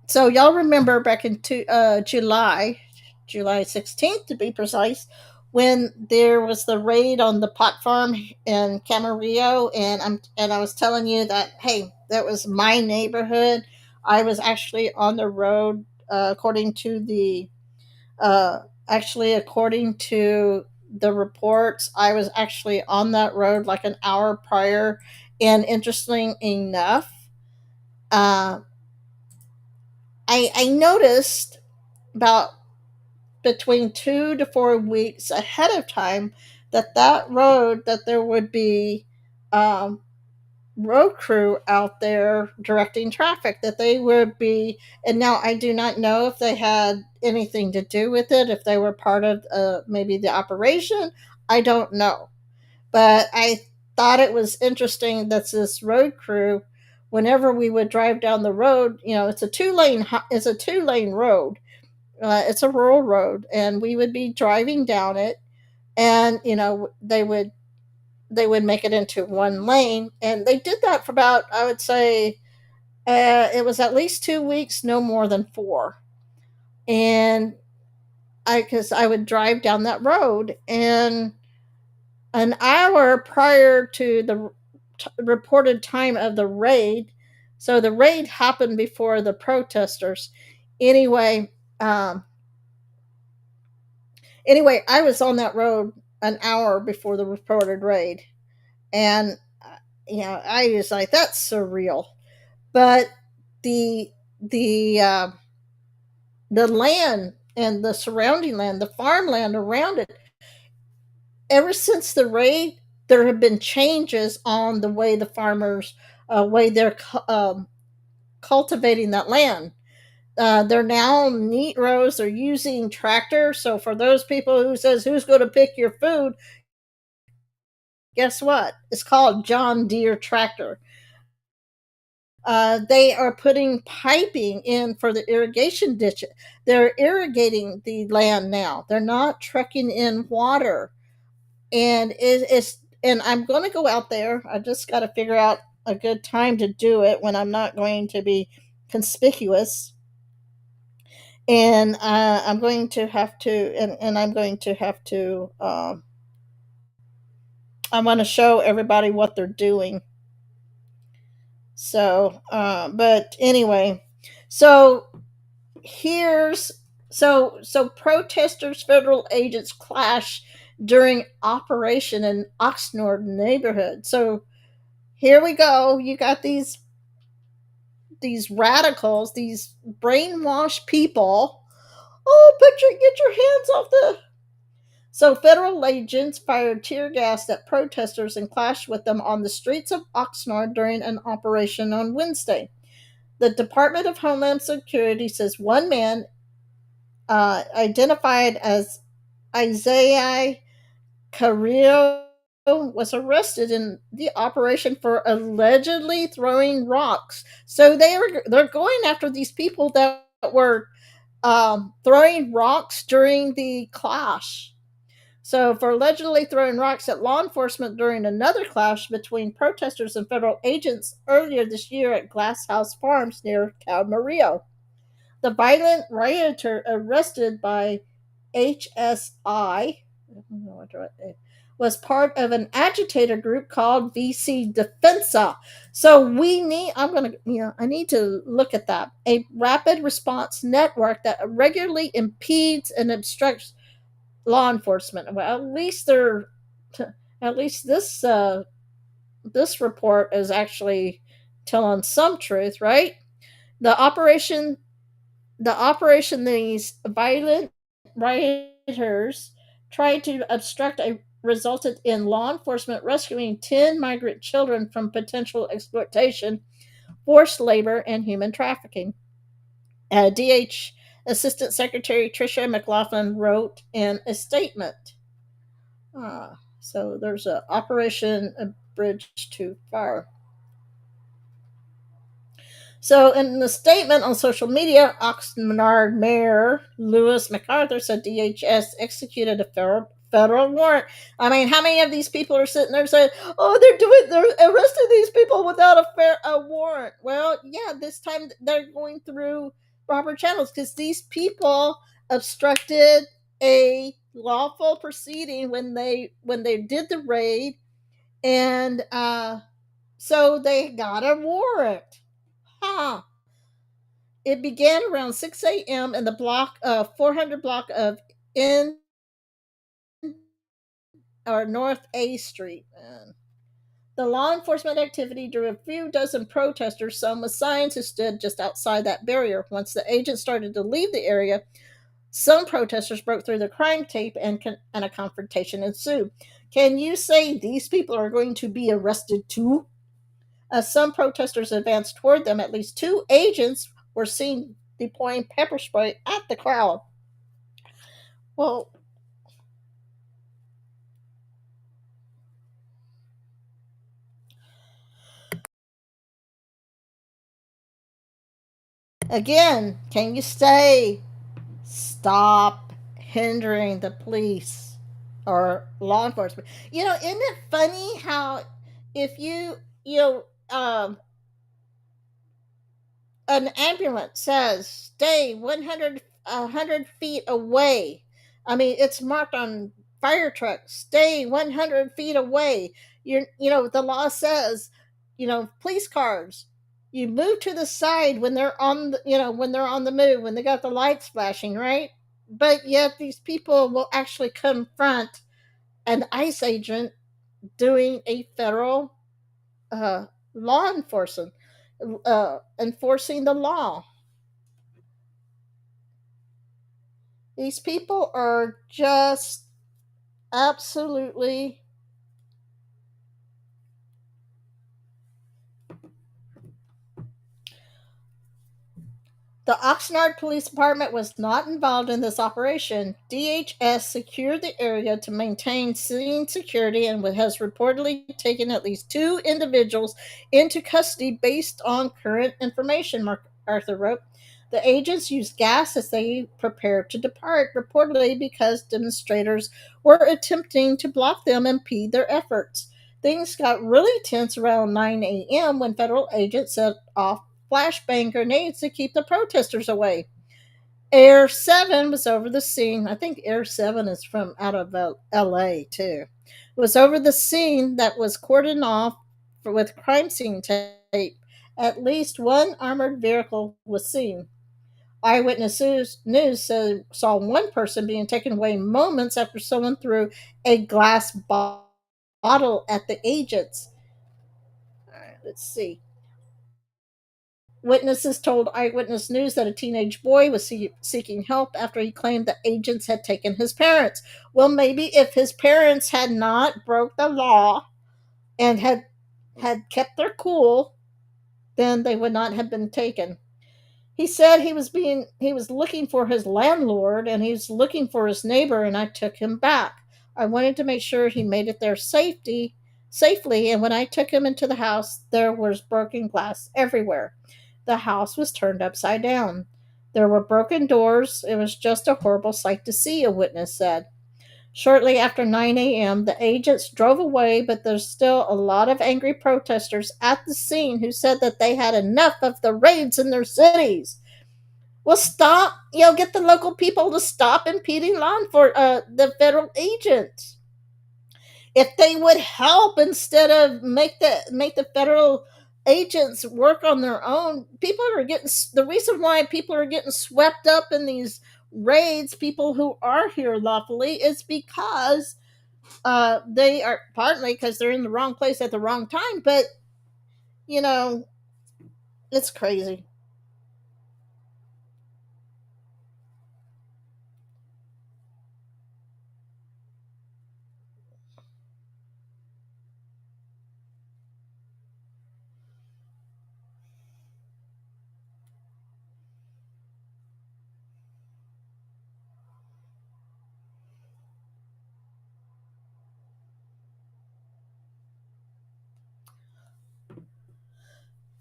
so y'all remember back in July 16th to be precise, when there was the raid on the pot farm in Camarillo, and I was telling you that, hey, that was my neighborhood. I was actually on the road, according to the according to the reports, I was actually on that road like an hour prior. And interesting enough, uh, I noticed about between 2 to 4 weeks ahead of time that road that there would be um, road crew out there directing traffic, that they would be. And now I do not know if they had anything to do with it, if they were part of maybe the operation. I don't know, but I thought it was interesting that this road crew, whenever we would drive down the road, it's a 2 lane road. It's a rural road, and we would be driving down it, and they would make it into 1 lane, and they did that for about, I would say, it was at least 2 weeks, no more than four. And because I would drive down that road, and an hour prior to the reported time of the raid, so the raid happened before the protesters. Anyway, I was on that road an hour before the reported raid, and I was like, that's surreal. But the the uh, the land and the surrounding land, the farmland around it, ever since the raid, there have been changes on the way the farmers, way they're cultivating that land. They're now neat rows. They're using tractors. So for those people who says who's going to pick your food, guess what? It's called John Deere tractor. They are putting piping in for the irrigation ditch. They're irrigating the land now. They're not trucking in water, and it's. And I'm going to go out there. I just got to figure out a good time to do it when I'm not going to be conspicuous. And I'm going to have to, and I'm going to have to. I want to show everybody what they're doing. So, but anyway, so here's so protesters, federal agents clash during operation in Oxnard neighborhood. So here we go. You got these radicals, these brainwashed people. Oh, get your hands off the. So federal agents fired tear gas at protesters and clashed with them on the streets of Oxnard during an operation on Wednesday. The Department of Homeland Security says one man, identified as Isaiah Carrillo, was arrested in the operation for allegedly throwing rocks. So they're going after these people that were throwing rocks during the clash. So, for allegedly throwing rocks at law enforcement during another clash between protesters and federal agents earlier this year at Glass House Farms near Camarillo. The violent rioter arrested by HSI was part of an agitator group called VC Defensa. So I need to look at that. A rapid response network that regularly impedes and obstructs law enforcement. Well, at least this report is actually telling some truth, right? The operation these violent rioters tried to obstruct resulted in law enforcement rescuing 10 migrant children from potential exploitation, forced labor, and human trafficking. DH Assistant Secretary Tricia McLaughlin wrote in a statement. So there's a Operation a Bridge Too Far. So, in the statement on social media, Oxnard Mayor Lewis MacArthur said DHS executed a federal warrant. I mean, how many of these people are sitting there saying, "Oh, they're arresting these people without a warrant"? Well, yeah, this time they're going through proper channels because these people obstructed a lawful proceeding when they did the raid, and so they got a warrant. Huh. It began around 6 a.m. in the 400 block of in or North A Street. The law enforcement activity drew a few dozen protesters, some with signs, who stood just outside that barrier. Once the agents started to leave the area, some protesters broke through the crime tape and a confrontation ensued. Can you say these people are going to be arrested too? As some protesters advanced toward them, at least two agents were seen deploying pepper spray at the crowd. Well, again, can you stop hindering the police or law enforcement? Isn't it funny how if you know, an ambulance says stay 100 feet away. I mean, it's marked on fire trucks, stay 100 feet away. The law says, police cars, you move to the side when they're when they're on the move, when they got the lights flashing, right? But yet these people will actually confront an ICE agent doing a federal uh, law enforcement, enforcing the law. These people are just absolutely The Oxnard Police Department was not involved in this operation. DHS secured the area to maintain scene security and has reportedly taken at least two individuals into custody based on current information, Arthur wrote. The agents used gas as they prepared to depart, reportedly because demonstrators were attempting to block them and impede their efforts. Things got really tense around 9 a.m. when federal agents set off flashbang grenades to keep the protesters away. Air 7 was over the scene. I think Air 7 is from out of LA too. It was over the scene that was cordoned off with crime scene tape. At least one armored vehicle was seen. Eyewitness News saw one person being taken away moments after someone threw a glass bottle at the agents. All right, let's see. Witnesses told Eyewitness News that a teenage boy was seeking help after he claimed the agents had taken his parents. Well, maybe if his parents had not broke the law and had kept their cool, then they would not have been taken. He said he was looking for his landlord and he was looking for his neighbor, and I took him back. I wanted to make sure he made it there safely, and when I took him into the house, there was broken glass everywhere. The house was turned upside down. There were broken doors. It was just a horrible sight to see, a witness said. Shortly after 9 a.m., the agents drove away, but there's still a lot of angry protesters at the scene who said that they had enough of the raids in their cities. Well, stop, get the local people to stop impeding law for the federal agents. If they would help instead of make the federal agents work on their own, people are getting the reason why people are getting swept up in these raids, people who are here lawfully, is because they are partly because they're in the wrong place at the wrong time, but you know it's crazy.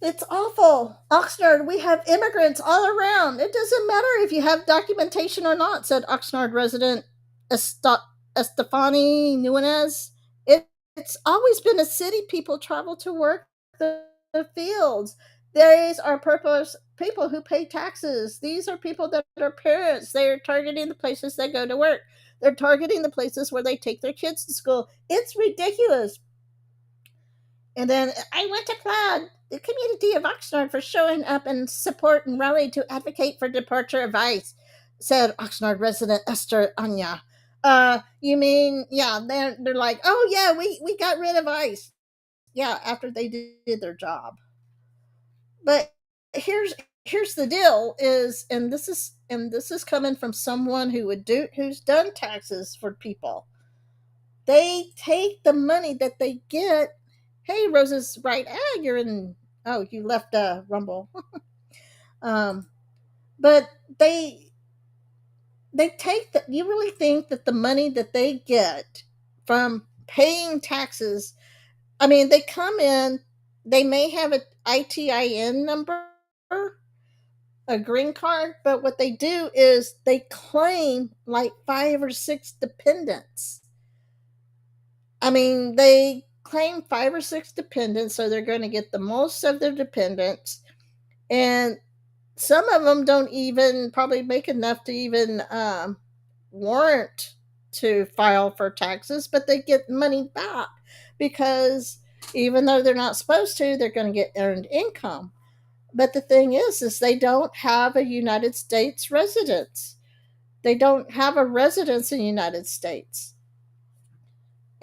It's awful. Oxnard, we have immigrants all around. It doesn't matter if you have documentation or not, said Oxnard resident Estefani Nunes. It's always been a city people travel to work the fields. These are purpose people who pay taxes. These are people that are parents. They are targeting the places they go to work. They're targeting the places where they take their kids to school. It's ridiculous. And then I want to applaud the community of Oxnard for showing up and support and rally to advocate for departure of ICE, said Oxnard resident Esther Anya. You mean, yeah, they're like, oh yeah, we got rid of ICE. Yeah, after they did their job. But here's the deal is, and this is coming from someone who's done taxes for people. They take the money that they get. Hey, Rose's right. You're in. Oh, you left Rumble. um, but they take the. You really think that the money that they get from paying taxes? I mean, they come in. They may have a ITIN number, a green card, but what they do is they claim like 5 or 6 dependents. I mean, they claim 5 or 6 dependents, so they're going to get the most of their dependents. And some of them don't even probably make enough to even warrant to file for taxes, but they get money back because even though they're not supposed to, they're going to get earned income. But the thing is they don't have a United States residence. They don't have a residence in the United States,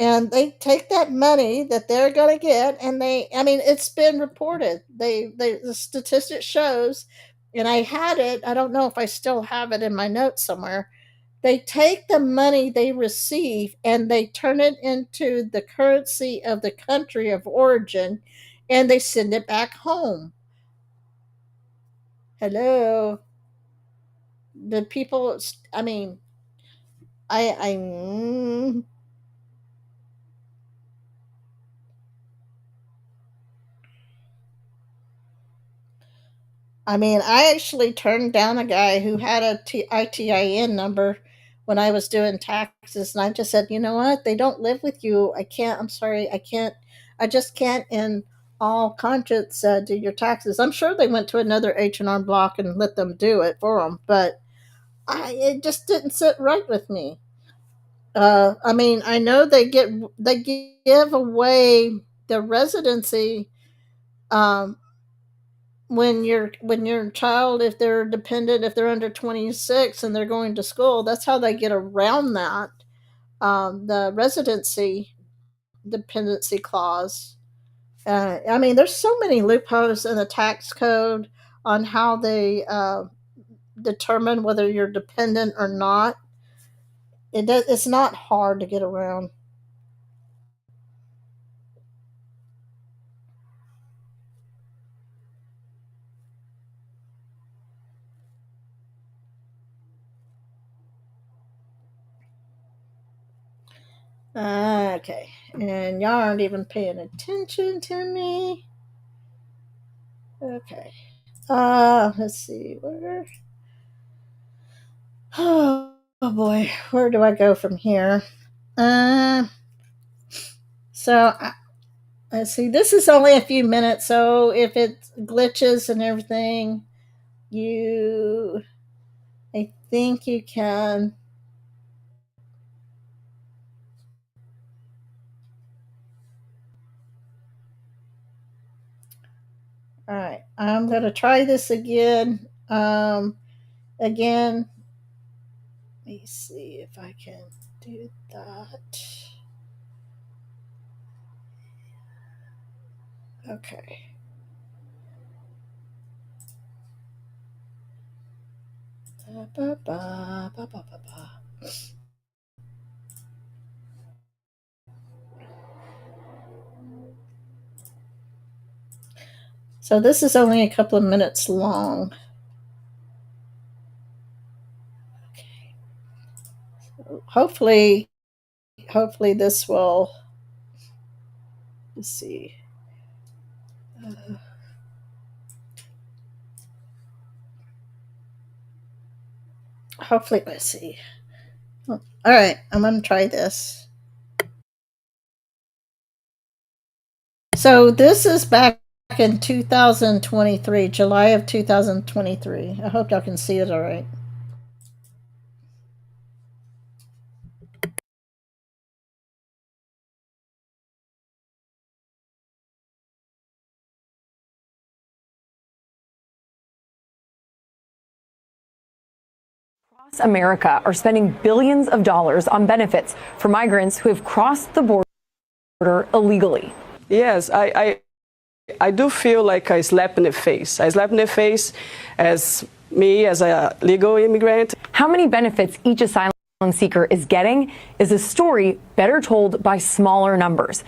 and they take that money that they're going to get, and it's been reported, the statistic shows, and I had it, I don't know if I still have it in my notes somewhere. They take the money they receive and they turn it into the currency of the country of origin, and they send it back home. Hello. the people. I mean, I mm, I mean, I actually turned down a guy who had a ITIN number when I was doing taxes, and I just said, you know what? They don't live with you. I can't. I'm sorry. I can't. I just can't. In all conscience, do your taxes. I'm sure they went to another H&R Block and let them do it for them, but it just didn't sit right with me. I mean, I know they give away the residency um, when your child, if they're dependent, if they're under 26 and they're going to school. That's how they get around that, the residency dependency clause. I mean, there's so many loopholes in the tax code on how they determine whether you're dependent or not. It's not hard to get around. Okay, and y'all aren't even paying attention to me. Okay. Let's see where. Oh, boy, where do I go from here? Uh, so let's see. This is only a few minutes, so if it glitches and everything, you, I think you can. All right, I'm gonna try this again. Again, let me see if I can do that. Okay. Ba, ba, ba, ba, ba, ba, ba. So this is only a couple of minutes long. Okay. So hopefully this will. Let's see. Uh, Hopefully, let's see. All right, I'm gonna try this. So this is back in 2023, July of 2023. I hope y'all can see it all right. Across America are spending billions of dollars on benefits for migrants who have crossed the border illegally. Yes, I do feel like a slap in the face. I slap in the face as me, as a legal immigrant. How many benefits each asylum seeker is getting is a story better told by smaller numbers.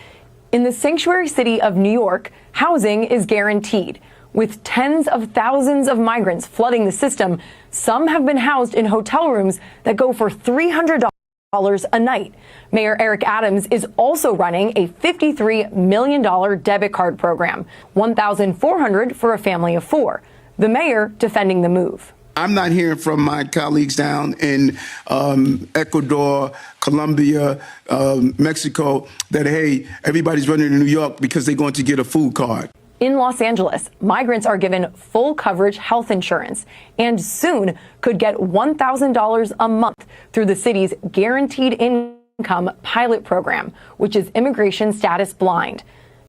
In the sanctuary city of New York, housing is guaranteed. With tens of thousands of migrants flooding the system, some have been housed in hotel rooms that go for $300 a night. Mayor Eric Adams is also running a $53 million debit card program, $1,400 for a family of four. The mayor defending the move. I'm not hearing from my colleagues down in Ecuador, Colombia, Mexico, that, hey, everybody's running to New York because they're going to get a food card. In Los Angeles, migrants are given full coverage health insurance and soon could get $1,000 a month through the city's Guaranteed Income pilot program, which is immigration status blind.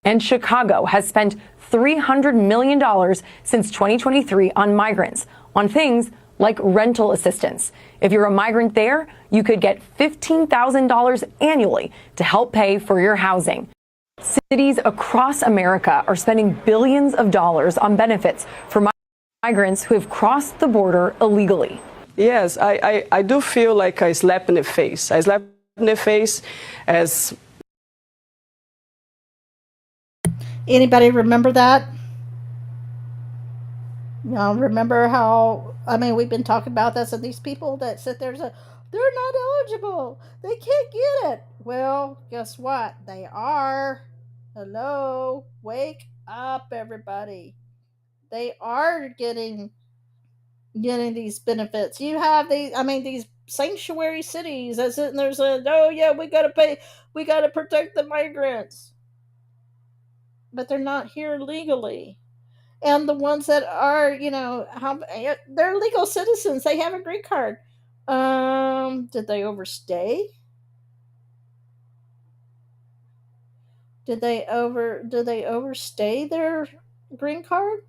And Chicago has spent $300 million since 2023 on migrants, on things like rental assistance. If you're a migrant there, you could get $15,000 annually to help pay for your housing. Cities across America are spending billions of dollars on benefits for migrants who have crossed the border illegally. Yes, I do feel like a slap in the face. I slap in the face as. Anybody remember that? Y'all remember how I mean, we've been talking about this, and these people that sit there and say, they're not eligible. They can't get it. Well, guess what? They are. Hello. Wake up, everybody. They are getting these benefits. You have these, I mean, these sanctuary cities that's sitting there saying, oh, yeah, we got to pay, we got to protect the migrants. But they're not here legally. And the ones that are, they're legal citizens. They have a green card. Did they overstay? Did they overstay their green card?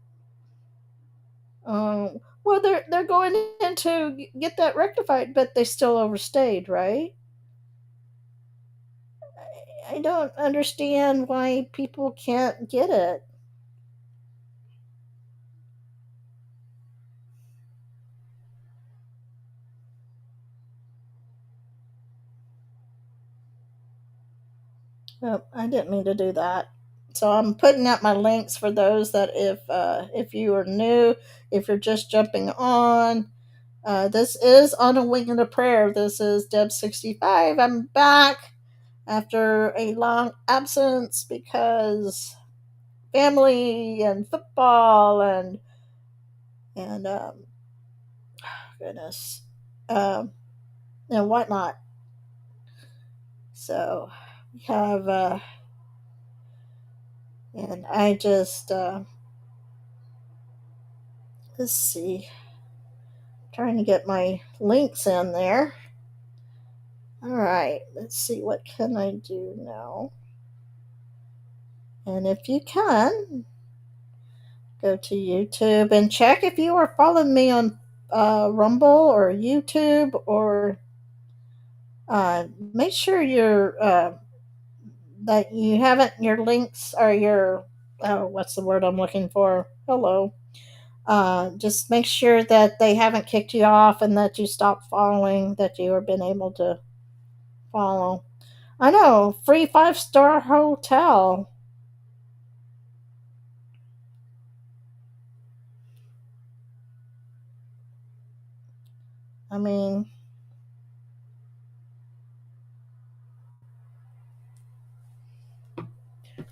Well, they're going in to get that rectified, but they still overstayed, right? I don't understand why people can't get it. Oh, I didn't mean to do that. So I'm putting out my links for those that if you are new, if you're just jumping on, this is on a wing and a prayer. This is Deb 65. I'm back after a long absence because family and football and goodness, um, and whatnot. So we have and I just let's see, trying to get my links in there. All right, let's see what can I do now. And if you can, go to YouTube and check if you are following me on Rumble or YouTube, or make sure you're that you haven't your links or your what's the word I'm looking for? Hello. Just make sure that they haven't kicked you off and that you stop following, that you have been able to follow. I know, free 5-star hotel. I mean,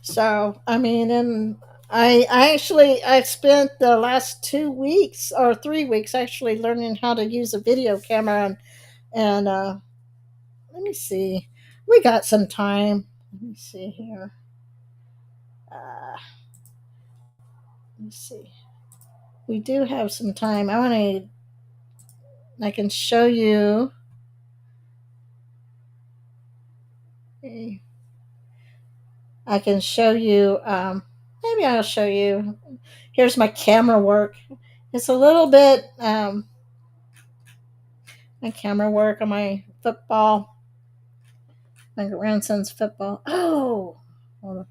so I mean, and I spent the last 2 weeks or 3 weeks actually learning how to use a video camera and let me see, we got some time. Let me see here. Uh, let me see. We do have some time. I can show you. Okay, I can show you. Maybe I'll show you. Here's my camera work. It's a little bit my camera work on my football, my grandson's football. Oh, well,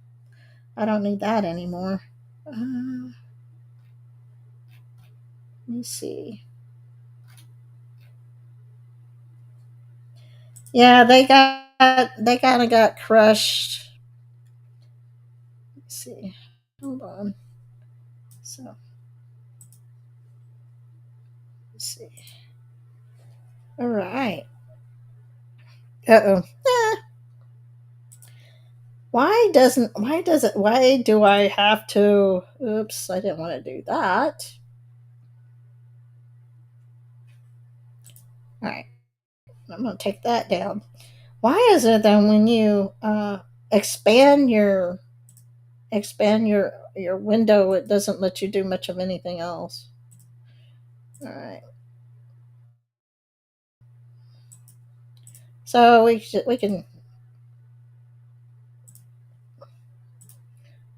I don't need that anymore. Let me see. Yeah, they kind of got crushed. Let's see. Hold on. So let's see. All right. Uh oh. Why do I have to? Oops, I didn't want to do that. All right, I'm gonna take that down. Why is it that when you expand your your window, it doesn't let you do much of anything else? All right, so we can.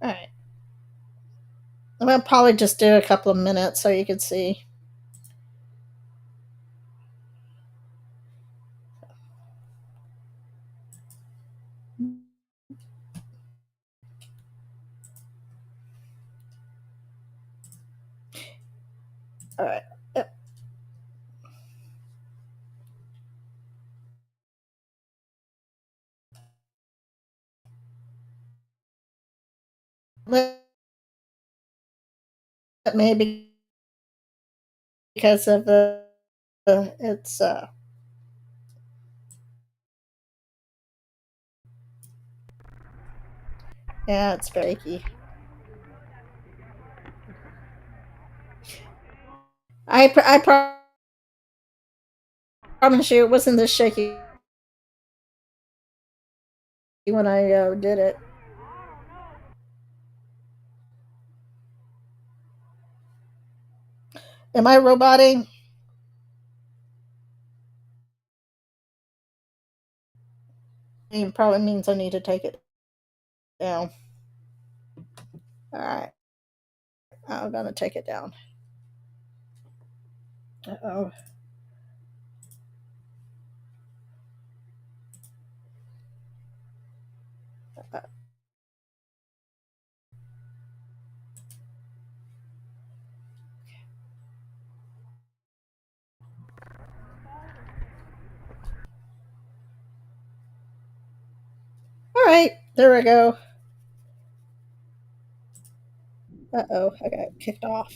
All right, I'm gonna probably just do a couple of minutes so you can see. All right. Yep. Let maybe because of it's yeah, it's very shaky. I promise you, it wasn't this shaky when I did it. Am I roboting? It probably means I need to take it down. All right, I'm gonna take it down. Uh-oh. All right, there we go. Uh-oh, I got kicked off.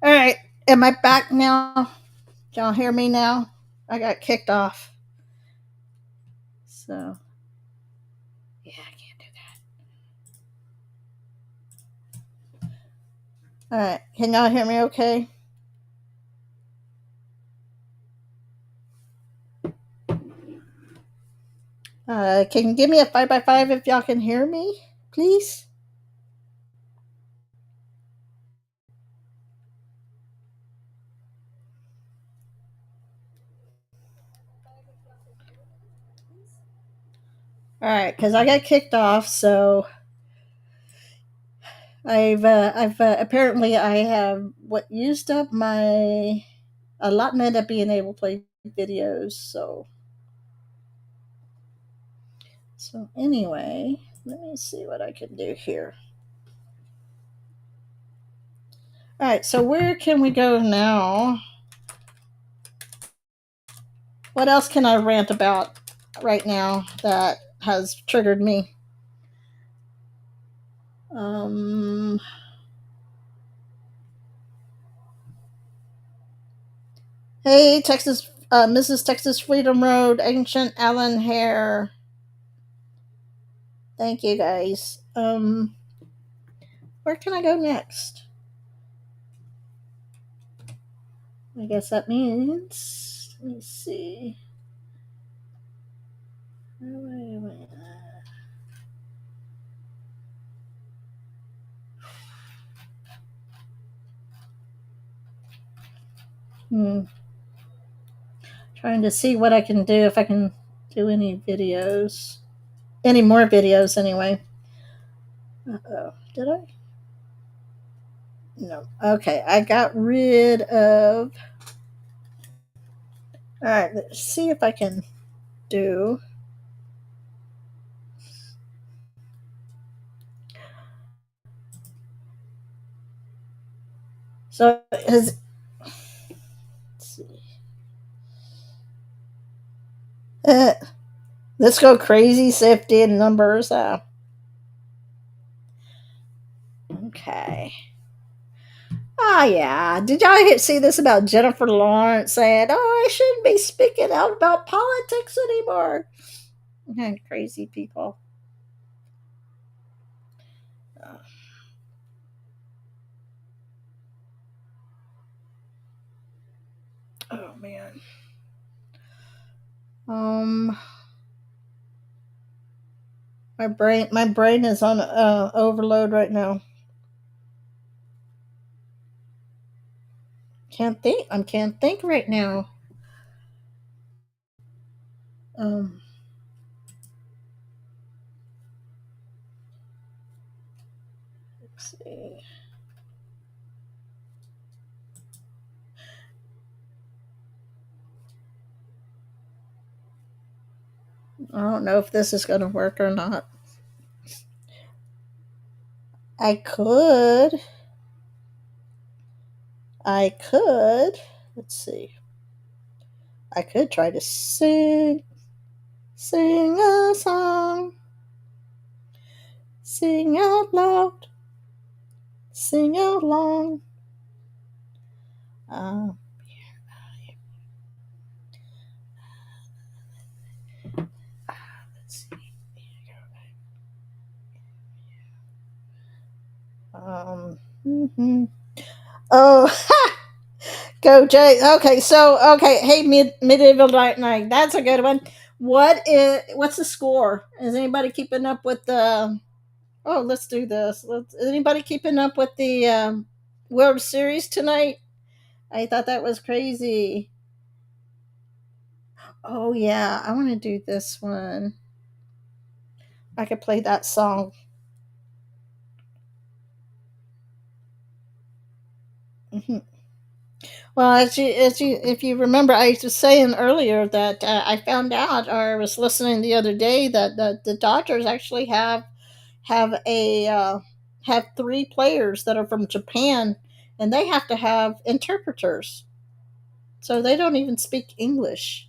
All right, am I back now? Can y'all hear me now? I got kicked off. So, yeah, I can't do that. All right, can y'all hear me okay? Can you give me a 5x5 if y'all can hear me, please? All right, because I got kicked off, so I've apparently I have what used up my allotment of being able to play videos. So anyway, let me see what I can do here. All right, so where can we go now? What else can I rant about right now that has triggered me? Um, hey, Texas, Mrs. Texas Freedom Road, Ancient Allen Hare. Thank you guys. Where can I go next? I guess that means. Let me see. Hmm. Trying to see what I can do if I can do any videos. Any more videos, anyway. Uh-oh. Did I? No. Okay, I got rid of. All right, let's see if I can do. So, let's see. Uh, let's go crazy, safety and numbers. Okay. Oh, yeah. Did y'all see this about Jennifer Lawrence saying, oh, I shouldn't be speaking out about politics anymore? Crazy people. Oh, man. Um, my brain is on overload right now. Can't think right now. Um, let's see. I don't know if this is going to work or not. I could. I could, let's see, I could try to sing a song, sing out loud, sing out long. Uh, let's see. Mhm. Oh, go Jay. Okay, so okay, hey, medieval night. That's a good one. What's the score? Is anybody keeping up with the? Oh, let's do this. Is anybody keeping up with the World Series tonight? I thought that was crazy. Oh yeah, I want to do this one. I could play that song. Mhm. Well, if you remember, I was saying earlier that I found out, or was listening the other day, that the Dodgers actually have a have three players that are from Japan, and they have to have interpreters, so they don't even speak English.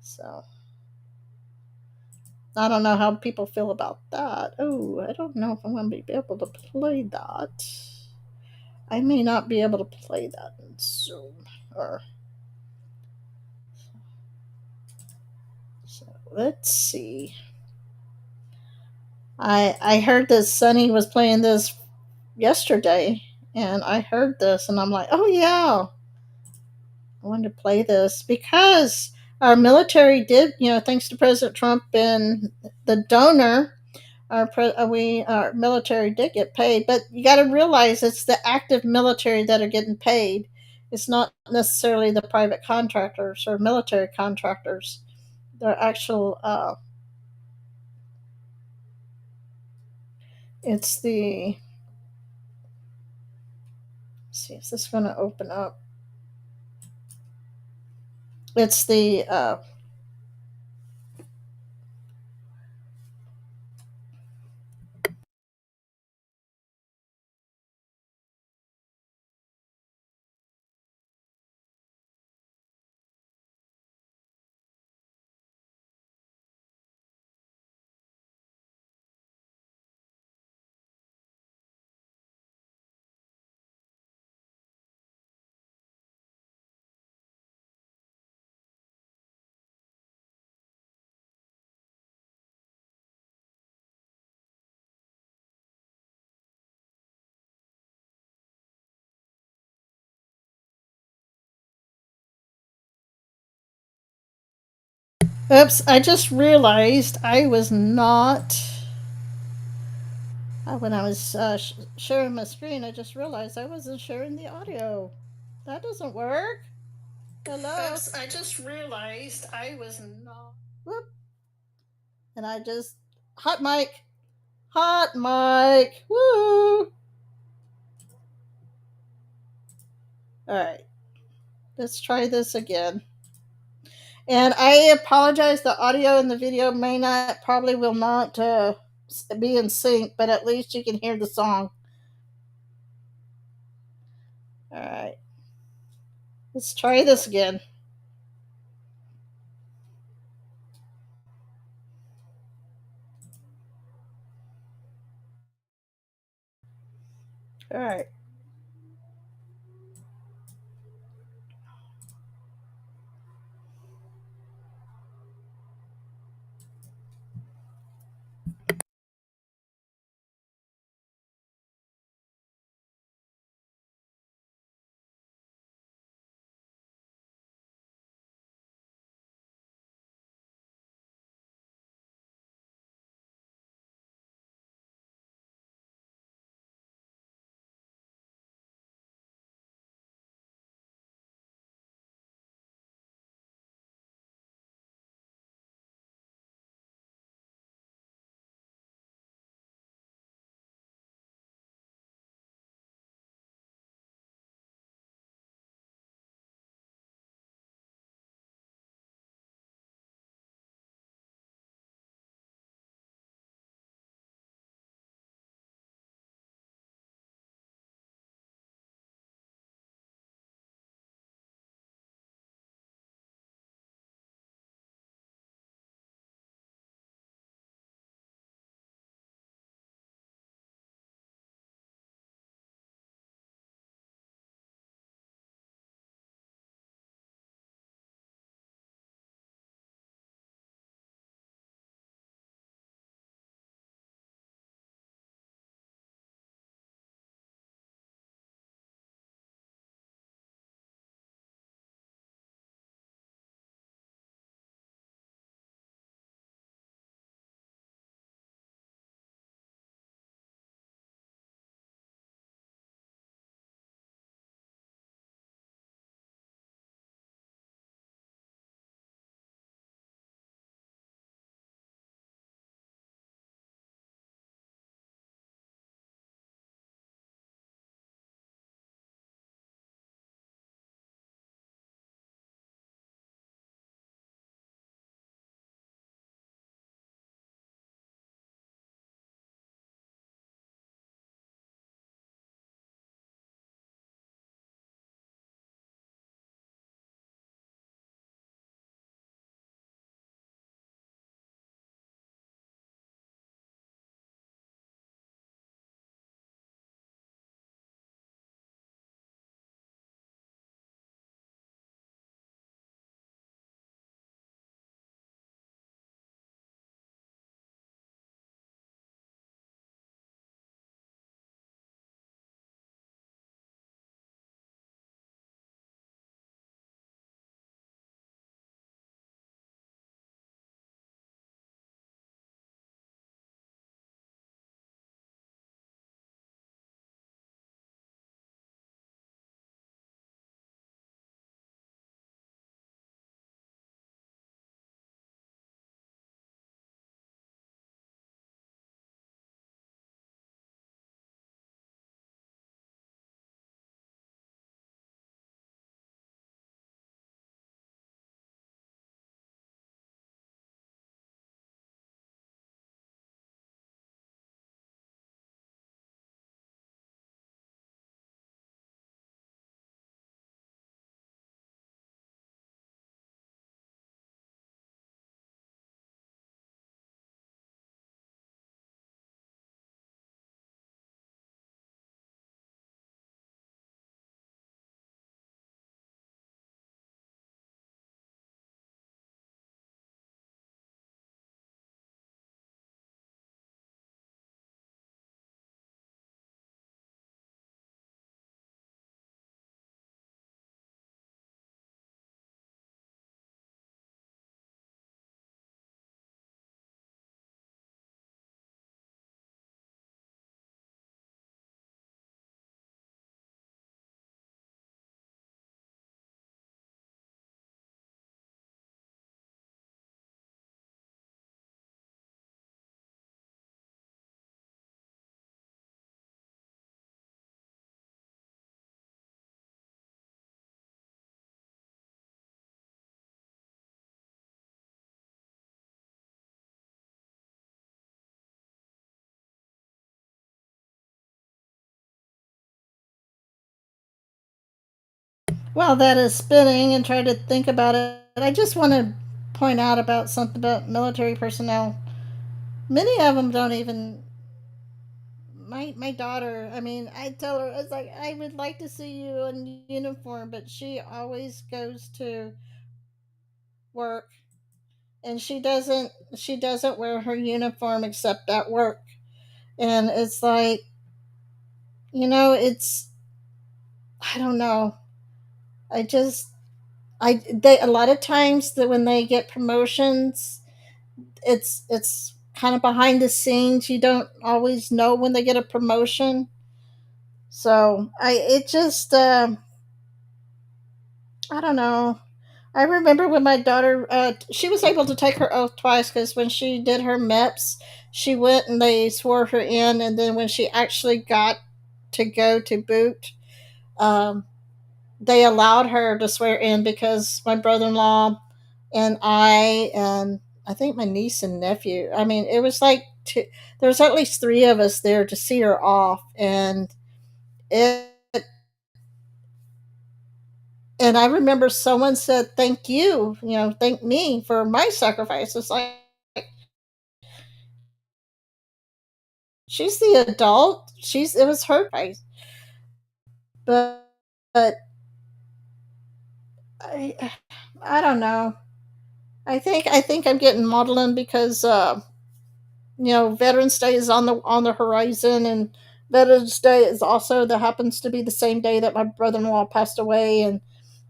So I don't know how people feel about that. Oh, I don't know if I'm going to be able to play that. I may not be able to play that in Zoom. Or so let's see. I heard that Sunny was playing this yesterday, and I heard this, and I'm like, oh yeah, I wanted to play this because our military did, thanks to President Trump and the donor, our military did get paid. But you got to realize it's the active military that are getting paid. It's not necessarily the private contractors or military contractors. They're actual. It's the. Let's see, is this going to open up? It's the. Oops! I just realized I was not. When I was sharing my screen, I just realized I wasn't sharing the audio. That doesn't work. Hello. Oops, I just realized I was not. Whoop. And I just. Hot mic. Hot mic. Woo. Alright. Let's try this again. And I apologize, the audio and the video may not, probably will not be in sync, but at least you can hear the song. Alright. Let's try this again. Alright. While that is spinning and try to think about it, I just want to point out about something about military personnel. Many of them don't even. My daughter. I mean, I tell her, it's like, I would like to see you in uniform, but she always goes to work, and she doesn't wear her uniform except at work. And it's like, it's, I don't know. I just I they a lot of times that when they get promotions, it's kind of behind the scenes. You don't always know when they get a promotion. So I don't know. I remember when my daughter, she was able to take her oath twice, because when she did her MEPS, she went and they swore her in, and then when she actually got to go to boot, um, they allowed her to swear in, because my brother-in-law and I think my niece and nephew. I mean, it was like there was at least three of us there to see her off, it and I remember someone said, "Thank you, thank me for my sacrifice." It's like, she's the adult. It was her sacrifice, but I I don't know. I think I'm getting maudlin because Veterans Day is on the horizon, and Veterans Day is also that happens to be the same day that my brother-in-law passed away. And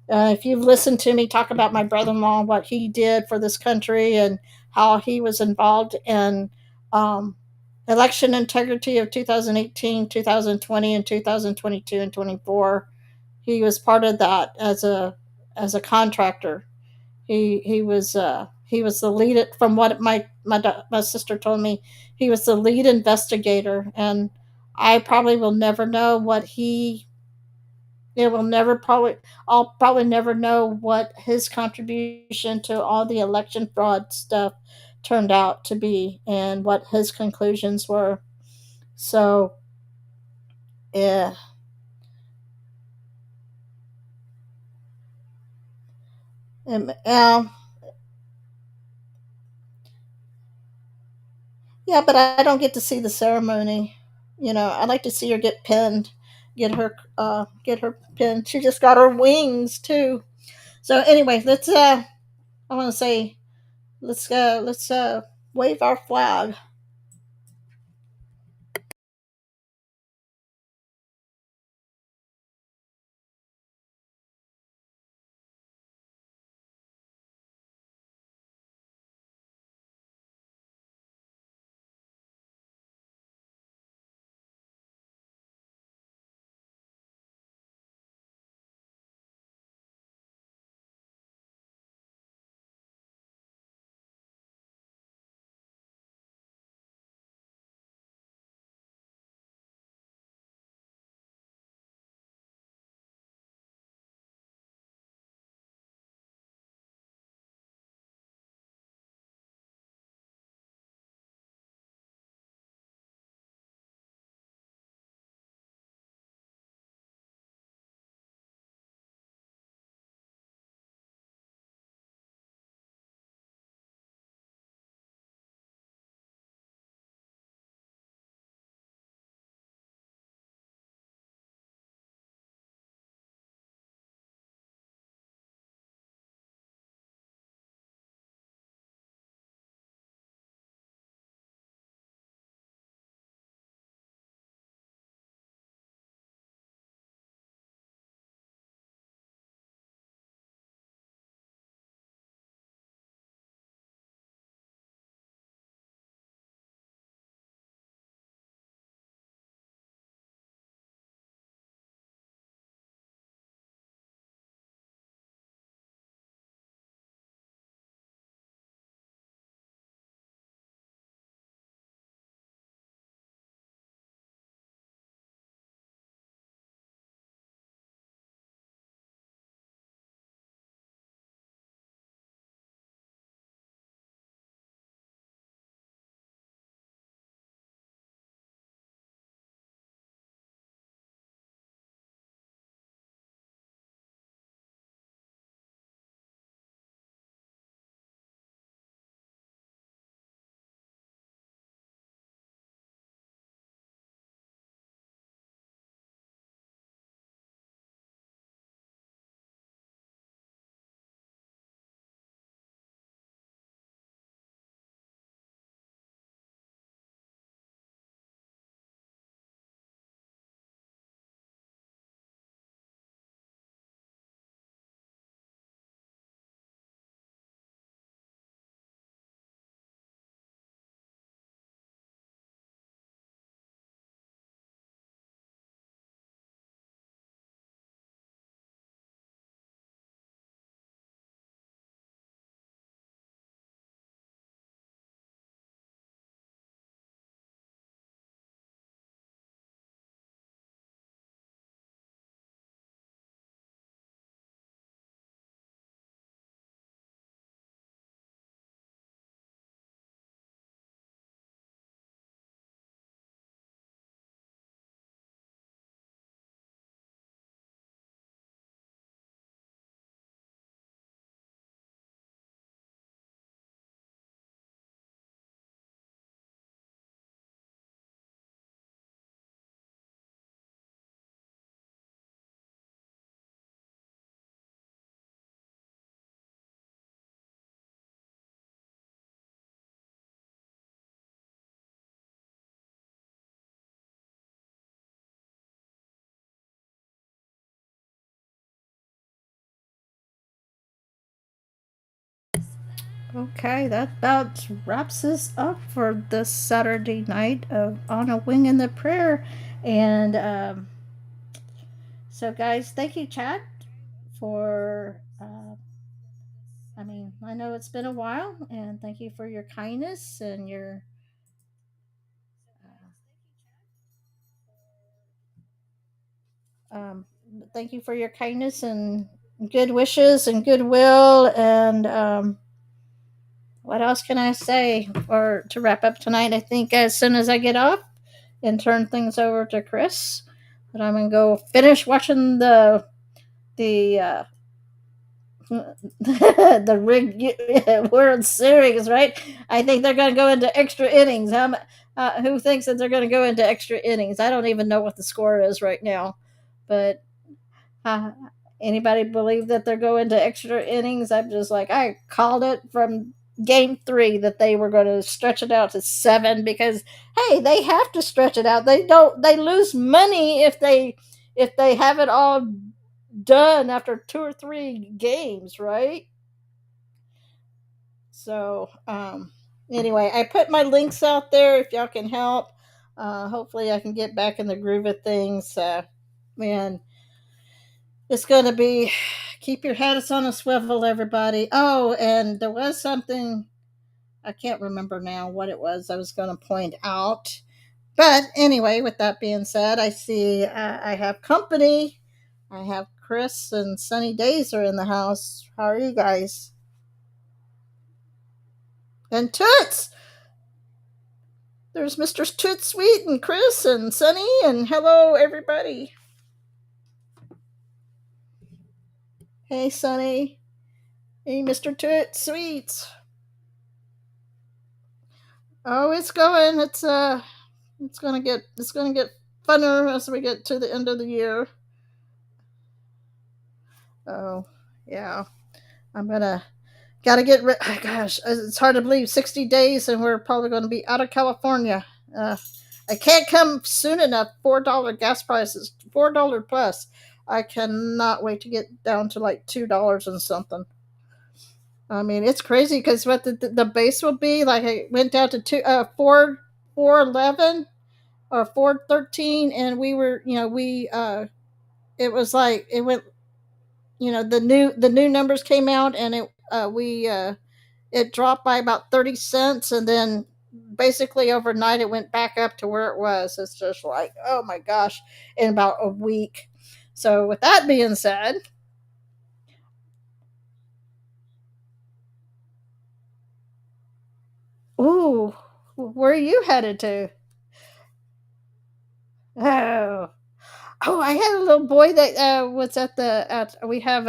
if you've listened to me talk about my brother-in-law, what he did for this country, and how he was involved in um, election integrity of 2018, 2020, and 2022 and 24, he was part of that as a contractor. He was the lead. From what my sister told me, he was the lead investigator, and I probably will never know what he. It will never probably. I'll probably never know what his contribution to all the election fraud stuff turned out to be, and what his conclusions were. So, yeah, um, yeah, but I don't get to see the ceremony. I'd like to see her get pinned, get her pinned. She just got her wings too. So anyway, I want to say, let's wave our flag. Okay, that about wraps us up for this Saturday night of On a Wing in the Prayer. And so, guys, thank you, chat, for. I mean, I know it's been a while, and thank you for your kindness and your. Um, Thank you for your kindness and good wishes and goodwill. And what else can I say? Or to wrap up tonight, I think as soon as I get off and turn things over to Chris, that I'm gonna go finish watching the the rigged World Series. Right? I think they're gonna go into extra innings. Who thinks that they're gonna go into extra innings? I don't even know what the score is right now, but uh, anybody believe that they're going to extra innings? I'm just like, I called it from game 3 that they were going to stretch it out to 7 because hey, they have to stretch it out. They lose money if they have it all done after 2 or 3 games, right? So, anyway, I put my links out there if y'all can help. Hopefully I can get back in the groove of things. Man, it's going to be keep your heads on a swivel, everybody. Oh, and there was something, I can't remember now what it was I was going to point out. But anyway, with that being said, I see I have company. I have Chris and Sunny Days are in the house. How are you guys? And Toots! There's Mr. Toots Sweet and Chris and Sunny, and hello, everybody. Hey, Sunny. Hey, Mr. Toots Sweet. Oh, it's going. It's gonna get funner as we get to the end of the year. Oh, yeah. I'm gonna gotta get rid. Gosh, it's hard to believe. 60 days, and we're probably going to be out of California. Uh, I can't come soon enough. $4 gas prices, $4 plus. I cannot wait to get down to like $2 and something. I mean, it's crazy because what the base will be like. I went down to 411 or 413, and we were, it was like it went, the new numbers came out, and it dropped by about 30 cents, and then basically overnight it went back up to where it was. It's just like, oh my gosh, in about a week. So with that being said, ooh, where are you headed to? Oh, I had a little boy that was at we had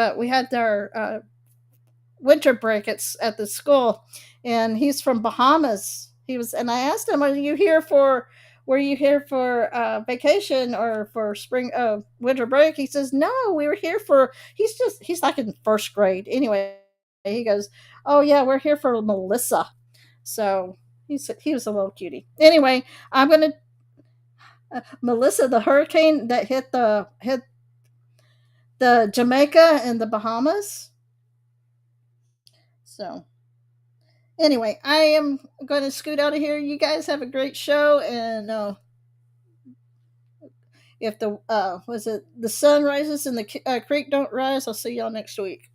our winter break at the school, and he's from Bahamas. He was, and I asked him, Were you here for vacation or for spring winter break?" He says, "No, we were here for." He's like in first grade. Anyway, he goes, "Oh yeah, we're here for Melissa." So he was a little cutie. Anyway, I'm gonna Melissa, the hurricane that hit the Jamaica and the Bahamas. So anyway, I am going to scoot out of here. You guys have a great show, and if the sun rises and the creek don't rise, I'll see y'all next week.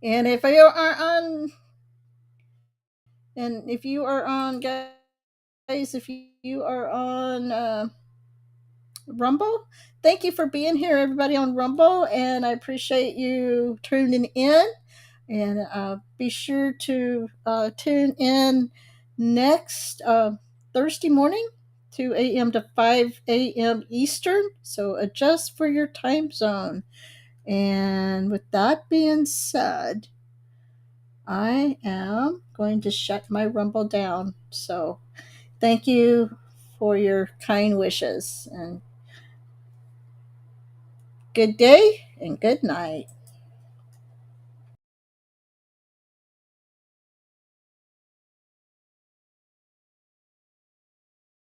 And if you are on, guys, if you are on Rumble, thank you for being here, everybody on Rumble, and I appreciate you tuning in. And be sure to tune in next Thursday morning, 2 a.m. to 5 a.m. Eastern. So adjust for your time zone. And with that being said, I am going to shut my Rumble down. So thank you for your kind wishes, and good day and good night.